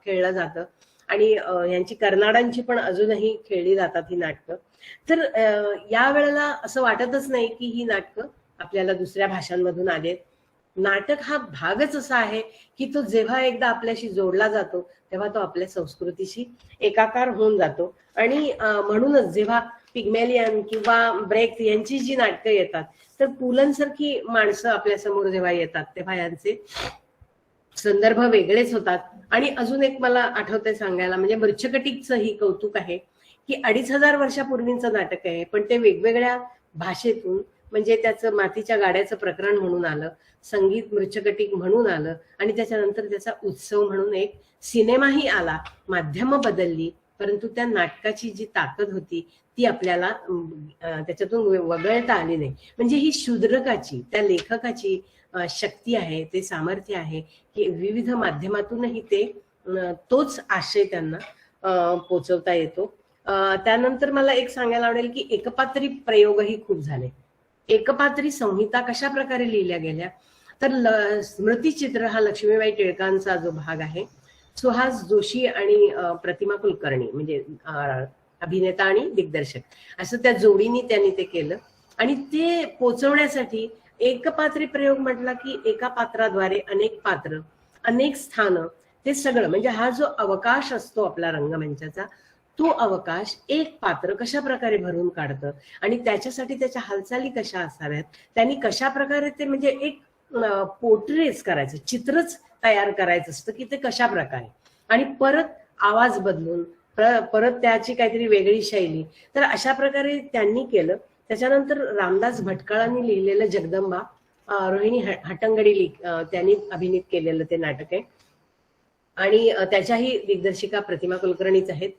खेळलं जातं आणि यांची कर्नाडांची पण अजूनही खेळली जातात ही नाटकं. तर या वेळेला असं वाटतच नाही की ही नाटकं आपल्याला दुसऱ्या भाषांमधून आलेत. नाटक हा भागच असा आहे की तो जेव्हा एकदा आपल्याशी जोडला जातो तेव्हा तो आपल्या संस्कृतीशी एकाकार होऊन जातो. आणि म्हणूनच जेव्हा पिग्मेलियन किंवा ब्रेक यांची जी नाटकं येतात तर पुलंसारखी माणसं आपल्या समोर जेव्हा येतात तेव्हा यांचे संदर्भ वेगळेच होतात. आणि अजून एक मला आठवतंय सांगायला, म्हणजे मृच्छकटिकचं ही कौतुक आहे की 2500 वर्षापूर्वीचं नाटक आहे, पण ते वेगवेगळ्या भाषेतून, म्हणजे त्याचं मातीच्या गाड्याचं प्रकरण म्हणून आलं, संगीत मृच्छकटिक म्हणून आलं आणि त्याच्यानंतर त्याचा उत्सव म्हणून एक सिनेमाही आला. माध्यमं बदलली परंतु त्या नाटकाची जी ताकद होती ती आपल्याला त्याच्यातून वगळता आली नाही. म्हणजे ही शूद्रकाची, त्या लेखकाची शक्ती आहे, ते सामर्थ्य आहे की विविध माध्यमातूनही ते तोच आशय त्यांना पोचवता येतो. त्यानंतर मला एक सांगायला आवडेल की एकपात्री प्रयोगही खूप झाले. एकपात्री संहिता कशा प्रकारे लिहिल्या गेल्या तर स्मृतिचित्र हा लक्ष्मीबाई टिळकांचा जो भाग आहे, सुहास जोशी आणि प्रतिमा कुलकर्णी म्हणजे अभिनेता आणि दिग्दर्शक असं त्या जोडीने त्यांनी ते केलं. आणि ते पोचवण्यासाठी एकपात्री प्रयोग म्हटला की एका पात्राद्वारे अनेक पात्र, अनेक स्थानं, ते सगळं म्हणजे हा जो अवकाश असतो आपला रंगमंचाचा, तो अवकाश एक पात्र कशा प्रकारे भरून काढतं आणि त्याच्यासाठी त्याच्या हालचाली कशा असाव्यात, त्यांनी कशा प्रकारे ते म्हणजे एक पोर्ट्रेट करायचं, चित्रच तयार करायचं असतं की ते कशा प्रकारे, आणि परत आवाज बदलून परत त्याची काहीतरी वेगळी शैली. तर अशा प्रकारे त्यांनी केलं. त्याच्यानंतर रामदास भटकळांनी लिहिलेलं जगदंबा, रोहिणी हट्टंगडी त्यांनी अभिनीत केलेलं ते नाटक आहे आणि त्याच्याही दिग्दर्शिका प्रतिमा कुलकर्णीच आहेत.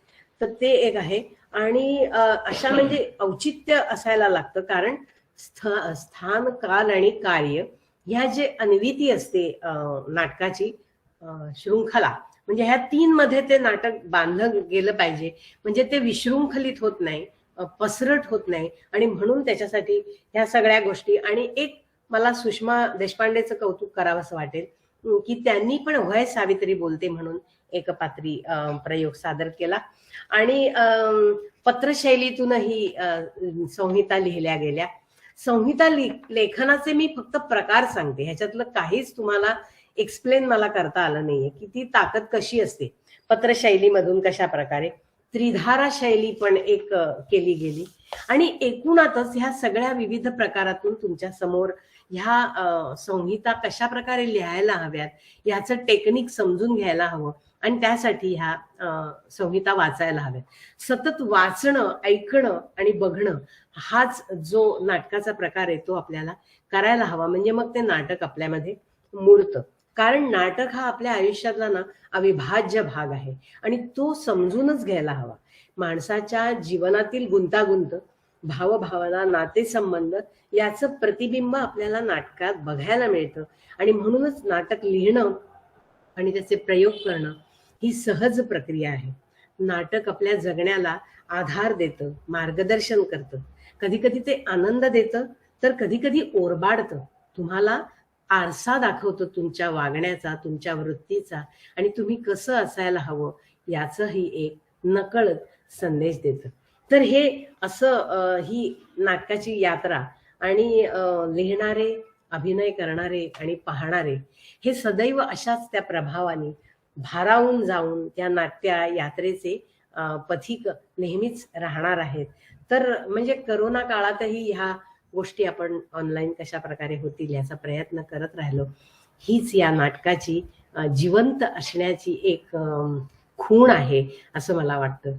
तर ते एक आहे. आणि अशा म्हणजे औचित्य असायला लागतं, कारण स्थान, काल आणि कार्य ह्या जे अन्विती असते नाटकाची शृंखला, म्हणजे ह्या 3 मध्ये ते नाटक बांधलं गेलं पाहिजे, म्हणजे ते विशृंखलित होत नाही, पसरट होत नाही. आणि म्हणून त्याच्यासाठी ह्या सगळ्या गोष्टी. आणि एक मला सुषमा देशपांडेचं कौतुक करावंसं वाटेल की त्यांनी पण वय सावित्री बोलते म्हणून एकपात्री प्रयोग सादर केला. आणि पत्रशैलीतूनही संहिता लिहिल्या गेल्या. संहिता लेखनाचे मी फक्त प्रकार सांगते, ह्याच्यातलं काहीच तुम्हाला एक्सप्लेन मला करता आलं नाहीये की ती ताकद कशी असते पत्रशैलीमधून, कशा प्रकारे त्रिधारा शैली पण एक केली गेली. आणि एकूणातच ह्या सगळ्या विविध प्रकारातून तुमच्या समोर ह्या संहिता कशा प्रकारे लिहायला हव्यात ह्याचं टेक्निक समजून घ्यायला हवं आणि त्यासाठी ह्या संहिता वाचायला हव्यात. सतत वाचणं, ऐकणं आणि बघणं हाच जो नाटकाचा प्रकार आहे तो आपल्याला करायला हवा, म्हणजे मग ते नाटक आपल्यामध्ये मूर्त. कारण नाटक हा आपल्या आयुष्यातला ना अविभाज्य भाग आहे आणि तो समजूनच घ्यायला हवा. माणसाच्या जीवनातील गुंतागुंत, भावभावना, नातेसंबंध याचं प्रतिबिंब आपल्याला नाटकात बघायला मिळतं. आणि म्हणूनच नाटक लिहिणं आणि त्याचे प्रयोग करणं ही सहज प्रक्रिया आहे. नाटक आपल्या जगण्याला आधार देतं, मार्गदर्शन करतं. कधी कधी ते आनंद देतं तर कधी कधी ओरबाडतं. तुम्हाला आरसा दाखवतं तुमच्या वागण्याचा, तुमच्या वृत्तीचा, आणि तुम्ही कसं असायला हवं याचंही एक नकळत संदेश देतं. तर हे असं ही नाटकाची यात्रा. आणि लिहिणारे, अभिनय करणारे आणि पाहणारे हे सदैव अशाच त्या प्रभावाने भारावून जाऊन त्या नाट्य यात्रेचे पथिक नेहमीच राहणार आहेत. तर म्हणजे करोना काळातही ह्या गोष्टी आपण ऑनलाईन कशा प्रकारे होतील याचा प्रयत्न करत राहिलो. हीच या नाटकाची जिवंत असण्याची एक खूण आहे असं मला वाटतं.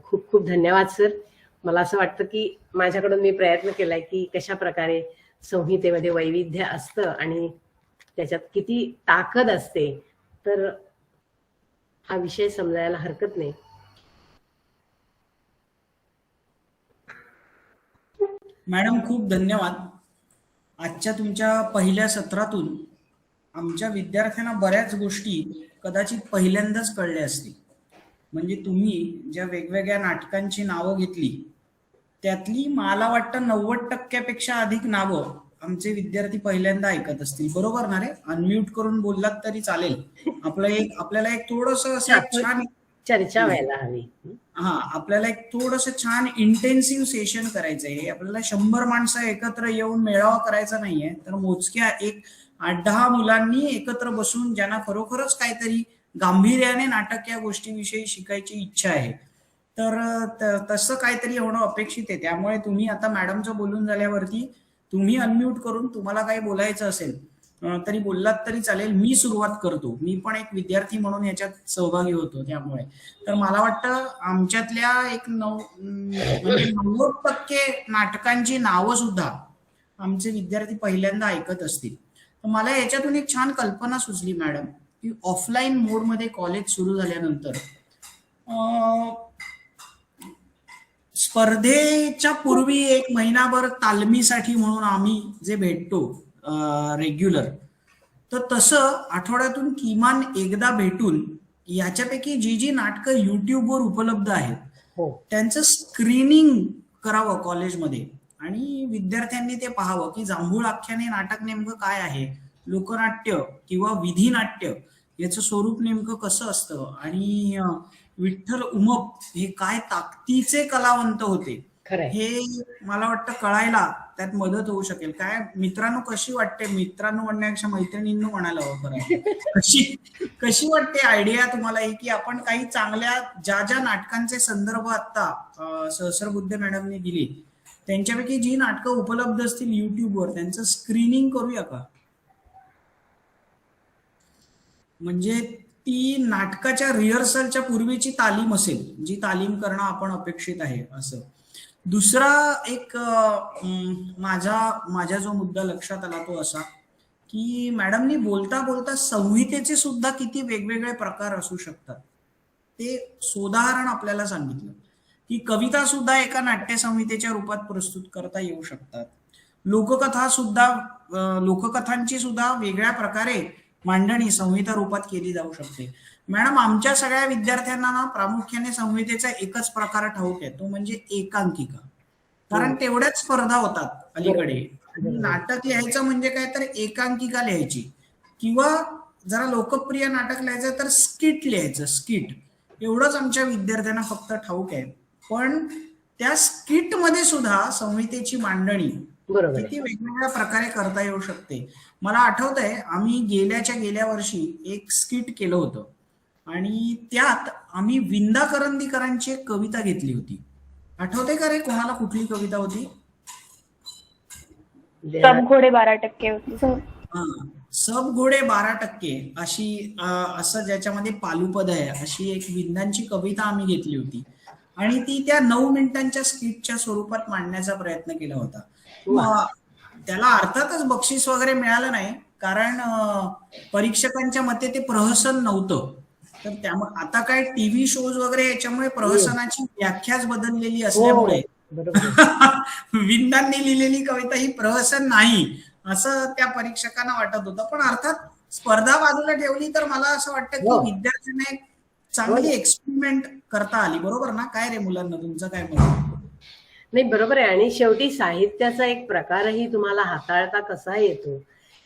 खूप खूप धन्यवाद सर. मला असं वाटतं की माझ्याकडून मी प्रयत्न केलाय की कशा प्रकारे संहितेमध्ये वैविध्य असतं आणि त्याच्यात किती ताकद असते, तर हा विषय समजायला हरकत नाही. मॅडम खूप धन्यवाद. आजच्या तुमच्या पहिल्या सत्रातून आमच्या विद्यार्थ्यांना बऱ्याच गोष्टी कदाचित पहिल्यांदाच कळल्या असतील. म्हणजे तुम्ही ज्या वेगवेगळ्या नाटकांची नावं घेतली त्यातली मला वाटतं 90% अधिक नावं आमचे विद्यार्थी पहिल्यांदा ऐकत असतील. बरोबर ना रे? अनम्यूट करून बोललात तरी चालेल. आपल्याला एक थोडस असं छान चर्चा व्हायला हवी. आपल्याला एक थोडस छान इंटेन्सिव्ह सेशन करायचंय. आपल्याला 100 माणसं एकत्र येऊन मेळावा करायचा नाहीये, तर मोजक्या एक 8-10 मुलांनी एकत्र बसून ज्यांना खरोखरच काहीतरी गांभीर्याने नाटक या गोष्टीविषयी शिकायची इच्छा आहे, तर तसं काहीतरी होणं अपेक्षित आहे. त्यामुळे तुम्ही आता मॅडमचं बोलून झाल्यावरती तुम्ही अनम्यूट करून तुम्हाला काही बोलायचं असेल तरी बोललात तरी चालेल. मी सुरुवात करतो. मी पण एक विद्यार्थी म्हणून याच्यात सहभागी होतो. त्यामुळे तर मला वाटतं आमच्यातल्या एक 90% नाटकांची नावं सुद्धा आमचे विद्यार्थी पहिल्यांदा ऐकत असतील. तर मला याच्यातून एक छान कल्पना सुचली मॅडम, की ऑफलाईन मोडमध्ये कॉलेज सुरू झाल्यानंतर स्पर्धेच्या पूर्वी एक महिनाभर तालमीसाठी म्हणून आम्ही जे भेटतो रेग्युलर, तर तसं आठवड्यातून किमान एकदा भेटून याच्यापैकी जी नाटकं युट्यूबवर उपलब्ध आहेत त्यांचं स्क्रीनिंग करावं कॉलेजमध्ये आणि विद्यार्थ्यांनी ते पाहावं की जांभूळ आख्याने नाटक नेमकं काय आहे, लोकनाट्य किंवा विधिनाट्य याचं स्वरूप नेमकं कसं असतं आणि विठ्ठल उमप हे काय ताकदीचे कलावंत होते हे मला वाटतं कळायला त्यात मदत होऊ शकेल. काय मित्रांनो, कशी वाटते? मित्रांनो म्हणण्यापेक्षा मैत्रिणींनो म्हणायला हवं खरं. कशी वाटते आयडिया तुम्हाला ही, की आपण काही चांगल्या ज्या नाटकांचे संदर्भ आता सहस्रबुद्धे मॅडमने दिले त्यांच्यापैकी जी नाटकं उपलब्ध असतील युट्यूबवर त्यांचं स्क्रीनिंग करूया का? म्हणजे ती नाटकाच्या रिहर्सलच्या पूर्वीची तालीम असेल, जी तालीम करणं आपण अपेक्षित आहे असं. दुसरा एक माझा जो मुद्दा लक्षात आला तो असा की मॅडमनी बोलता बोलता संहितेचे सुद्धा किती वेगवेगळे प्रकार असू शकतात ते सोदाहरण आपल्याला सांगितलं, की कविता सुद्धा एका नाट्य संहितेच्या रूपात प्रस्तुत करता येऊ शकतात. लोककथांची सुद्धा वेगळ्या प्रकारे मांडणी संहिता रूपात केली जाऊ शकते. मॅडम, आमच्या सगळ्या विद्यार्थ्यांना ना प्रामुख्याने संहितेचा एकच प्रकार ठाऊक आहे, तो म्हणजे एकांकिका. कारण तेवढ्याच स्पर्धा होतात अलीकडे. नाटक लिहायचं म्हणजे काय तर एकांकिका लिहायची, किंवा जरा लोकप्रिय नाटक लिहायचं तर स्किट लिहायचं. स्किट एवढंच आमच्या विद्यार्थ्यांना फक्त ठाऊक आहे. पण त्या स्किट मध्ये सुद्धा संहितेची मांडणी किती वेगवेगळ्या प्रकारे करता येऊ शकते. मला आठवतंय आम्ही गेल्या वर्षी एक स्किट केलं होतं आणि त्यात आम्ही विंदा करंदीकरांची एक कविता घेतली होती. आठवते का रे कोणाला कुठली कविता होती? सब घोडे 12% होती. सब घोडे 12% अशी असं ज्याच्यामध्ये पालुपद आहे अशी एक विंदांची कविता आम्ही घेतली होती आणि ती त्या 9 मिनिटांच्या स्किटच्या स्वरूपात मांडण्याचा प्रयत्न केला होता. त्याला अर्थातच बक्षीस वगैरे मिळालं नाही, कारण परीक्षकांच्या मते ते प्रहसन नव्हतं. तर त्यामुळे आता काय टीव्ही शोज वगैरे याच्यामुळे प्रहसनाची व्याख्याच बदललेली असल्यामुळे विंदांनी लिहिलेली कविता ही प्रहसन नाही असं त्या परीक्षकांना वाटत होतं. पण अर्थात स्पर्धा बाजूला ठेवली तर मला असं वाटतं की विद्यार्थ्यांना एक चांगली एक्सपेरिमेंट करता आली. बरोबर ना? काय रे मुलांना, तुमचं काय मत? नाही, बरोबर आहे. आणि शेवटी साहित्याचा एक प्रकारही तुम्हाला हाताळता कसा येतो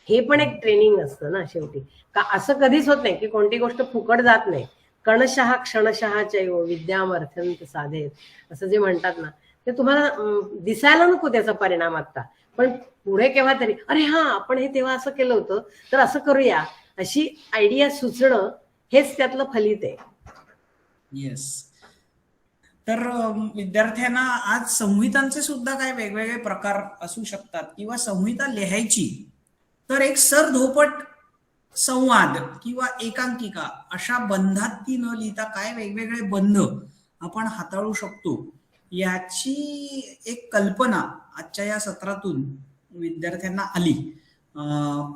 हे पण एक ट्रेनिंग असतं ना शेवटी. का असं कधीच होत नाही की कोणती गोष्ट फुकट जात नाही. कणशः क्षणशः चैव विद्यामर्थ्यंत साधेत असं जे म्हणतात ना, ते तुम्हाला दिसायला नको त्याचा परिणाम आता, पण पुढे केव्हा तरी अरे हा आपण हे तेव्हा असं केलं होतं तर असं करूया अशी आयडिया सुचणं हेच त्यातलं फलित आहे. येस. तर विद्यार्थ्यांना आज संहितांचे सुद्धा काय वेगवेगळे प्रकार असू शकतात किंवा संहिता लिहायची तर एक सरधोपट संवाद किंवा एकांकिका अशा बंधात ती न लिहिता काय वेगवेगळे बंध आपण हाताळू शकतो याची एक कल्पना आजच्या या सत्रातून विद्यार्थ्यांना आली.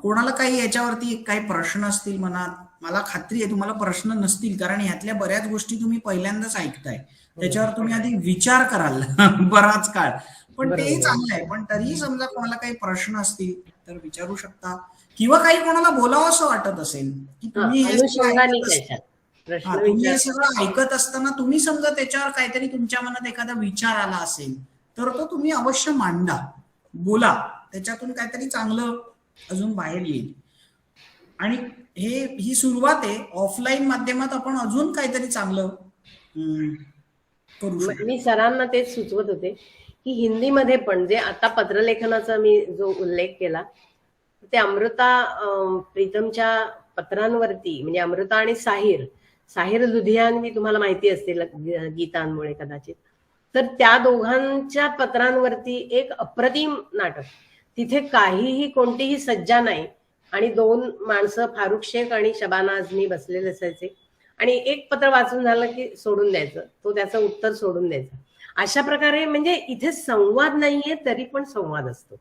कोणाला काही याच्यावरती काही प्रश्न असतील मनात, मला खात्री आहे तुम्हाला प्रश्न नसतील कारण ह्यातल्या बऱ्याच गोष्टी तुम्ही पहिल्यांदाच ऐकताय, त्याच्यावर तुम्ही आधी विचार कराल बराच काळ, पण तेही चांगलं आहे. पण तरीही समजा कोणाला काही प्रश्न असतील तर विचारू शकता किंवा काही कोणाला बोलावं असं वाटत असेल की तुम्ही हे सगळं ऐकत असताना तुम्ही समजा त्याच्यावर काहीतरी तुमच्या मनात एखादा विचार आला असेल तर तो तुम्ही अवश्य मांडा, बोला, त्याच्यातून काहीतरी चांगलं अजून बाहेर येईल. आणि ही सुरुवात आहे. ऑफलाईन माध्यमात आपण अजून काहीतरी चांगलं करू शकतो. मी सरांना तेच सुचवत होते की हिंदीमध्ये पण जे आता पत्रलेखनाचा मी जो उल्लेख केला ते अमृता प्रीतमच्या पत्रांवरती, म्हणजे अमृता आणि साहिर लुधियानवी तुम्हाला माहिती असतील गीतांमुळे कदाचित, तर त्या दोघांच्या पत्रांवरती एक अप्रतिम नाटक. तिथे काहीही कोणतीही सज्जा नाही आणि दोन माणसं फारुख शेख आणि शबाना आझमी बसलेले असायचे आणि एक पत्र वाचून झालं की सोडून द्यायचं, तो त्याचं उत्तर सोडून द्यायचं. अशा प्रकारे म्हणजे इथे संवाद नाहीये तरी पण संवाद असतो.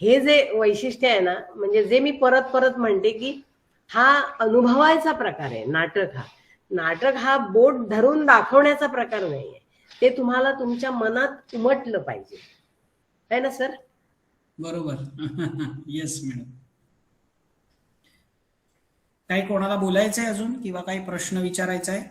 हे जे वैशिष्ट्य आहे ना, म्हणजे जे मी परत परत म्हणते की हा अनुभवायचा प्रकार आहे. नाटक हा बोट धरून दाखवण्याचा प्रकार नाहीये, ते तुम्हाला तुमच्या मनात उमटलं पाहिजे, है ना सर? बरोबर. Yes madam. काही कोणाला बोलायचंय अजून किंवा काही प्रश्न विचारायचा आहे?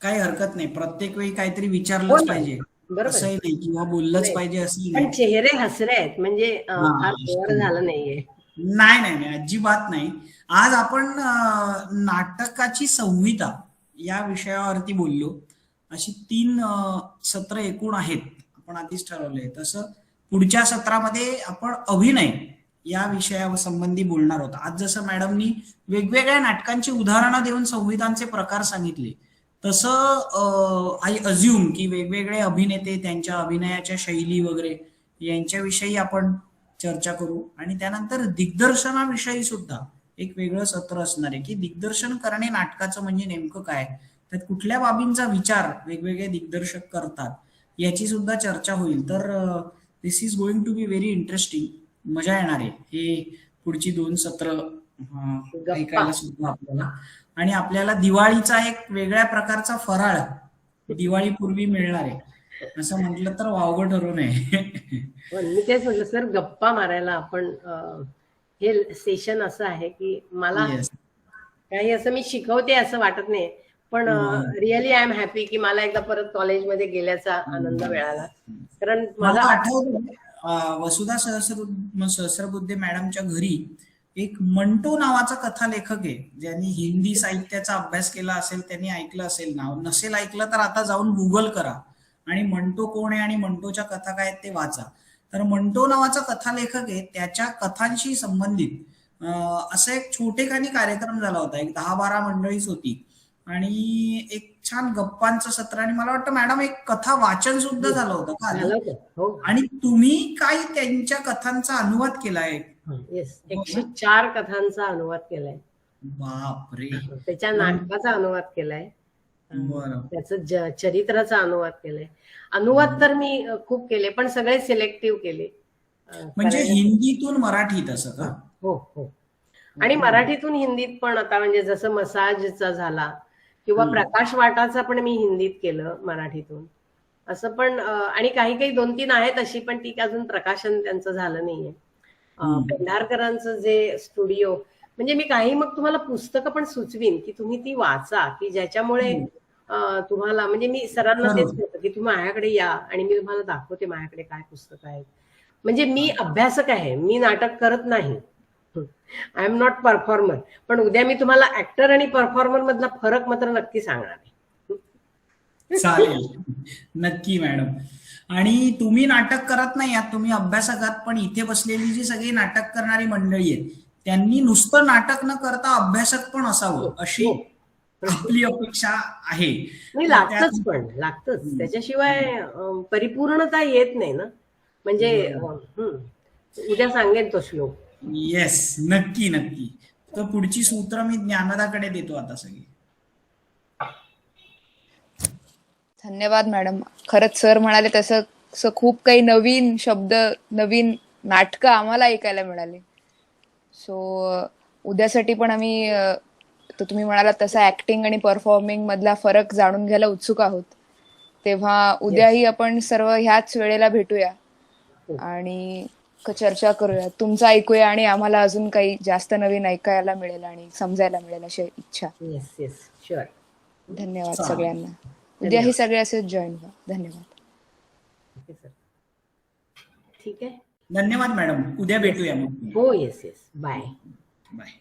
काही हरकत नाही, प्रत्येक वेळी काहीतरी विचारलंच पाहिजे असंही नाही किंवा बोललंच पाहिजे असंही नाही. चेहरे हसरे आहेत म्हणजे झालं नाहीये. नाही, अजिबात नाही. आज आपण नाटकाची संहिता या विषयावरती बोललो. अशी 3 सत्र एकूण आहेत, आपण आधीच ठरवलंय. तसं पुढच्या सत्रामध्ये आपण अभिनय या विषयासंबंधी बोलणार आहोत. आज जसं मॅडमनी वेगवेगळ्या नाटकांची उदाहरणं देऊन संहितांचे प्रकार सांगितले, तसं आय अज्युम की वेगवेगळे अभिनेते, त्यांच्या अभिनयाच्या शैली वगैरे यांच्याविषयी आपण चर्चा करू. आणि त्यानंतर दिग्दर्शनाविषयी सुद्धा एक वेगळं सत्र असणार आहे की दिग्दर्शन करणे नाटकाचं म्हणजे नेमकं काय, त्यात कुठल्या बाबींचा विचार वेगवेगळे दिग्दर्शक करतात याची सुद्धा चर्चा होईल. तर this is going to be very interesting. मजा येणार आहे हे पुढची 2 सत्र ऐकायला सुद्धा आपल्याला. आणि आपल्याला दिवाळीचा एक वेगळ्या प्रकारचा फराळ दिवाळीपूर्वी मिळणार आहे असं म्हटलं तर वावगं ठरू नये. मी तेच म्हटलं सर, गप्पा मारायला आपण हे सेशन असं आहे की मला काही असं मी शिकवते असं वाटत नाही, पण रिअली आय एम हॅपी की मला एकदा परत कॉलेजमध्ये गेल्याचा आनंद मिळाला. कारण मला आठवतं वसुधा सहस्रबुद्धे मॅडमच्या घरी एक मंटो नावाचा कथालेखक आहे, ज्यांनी हिंदी साहित्याचा अभ्यास केला असेल त्यांनी ऐकलं असेल नाव, नसेल ऐकलं तर आता जाऊन गुगल करा आणि मंटो कोण आहे आणि मंटोच्या कथा काय आहेत ते वाचा. तर मंटो नावाचा कथालेखक आहे, त्याच्या कथांशी संबंधित असं एक छोटेखानी कार्यक्रम झाला होता. एक 10-12 मंडळीच होती आणि एक छान गप्पांचं सत्र. आणि मला वाटतं मॅडम एक कथा वाचन सुद्धा झालं होतं का? आणि तुम्ही काही त्यांच्या कथांचा अनुवाद केलाय? 104 कथांचा अनुवाद केलाय. बापरे. त्याच्या नाटकाचा अनुवाद केलाय, त्याचं चरित्राचा अनुवाद केलाय. अनुवाद तर मी खूप केले पण सगळे सिलेक्टिव्ह केले. म्हणजे हिंदीतून मराठीत असं का? हो. आणि मराठीतून हिंदीत पण आता म्हणजे जसं मसाजचा झाला किंवा प्रकाश वाटाचा पण मी हिंदीत केलं मराठीतून असं पण. आणि काही 2-3 आहेत अशी, पण ती अजून प्रकाशन त्यांचं झालं नाहीये. पेंढारकरांचं जे स्टुडिओ, म्हणजे मी काही मग तुम्हाला पुस्तकं पण सुचवीन की तुम्ही ती वाचा की ज्याच्यामुळे तुम्हाला, म्हणजे मी सरांना तेच म्हणतो की तुम्ही माझ्याकडे या आणि मी तुम्हाला दाखवते माझ्याकडे काय पुस्तकं आहेत. म्हणजे मी अभ्यासक आहे, मी नाटक करत नाही, आय एम नॉट परफॉर्मर. पण उद्या मी तुम्हाला ऍक्टर आणि परफॉर्मर मधला फरक मात्र नक्की सांगणार आहे. चालेल, नक्की मॅडम. आणि तुम्ही नाटक करत नाही आहात, तुम्ही अभ्यासक आहात, पण इथे बसलेली जी सगळी नाटक करणारी मंडळी आहेत त्यांनी नुसतं नाटक न करता अभ्यासक पण असावं अशी हो. आपली अपेक्षा आहे. नाही, लागतच पण लागतच, त्याच्याशिवाय परिपूर्णता येत नाही ना. म्हणजे उद्या सांगेन तो श्लोक. येस, नक्की नक्की. तर पुढची सूत्र मी ज्ञानदाकडे देतो आता सगळी. धन्यवाद मॅडम. खरंच सर म्हणाले तसं खूप काही नवीन शब्द, नवीन नाटकं आम्हाला ऐकायला मिळाले. सो उद्यासाठी पण आम्ही तर तुम्ही म्हणालात तसा ऍक्टिंग आणि परफॉर्मिंग मधला फरक जाणून घ्यायला उत्सुक आहोत. तेव्हा उद्याही आपण सर्व ह्याच वेळेला भेटूया आणि चर्चा करूया, तुमचं ऐकूया आणि आम्हाला अजून काही जास्त नवीन ऐकायला मिळेल आणि समजायला मिळेल अशी इच्छा. Yes yes, sure. धन्यवाद चालेल. सगळ्यांना. उद्याही सगळे असेच जॉईन व्हा. धन्यवाद. ओके सर, ठीक आहे. धन्यवाद मॅडम. उद्या भेटूया मग. हो, येस येस, बाय. बाय.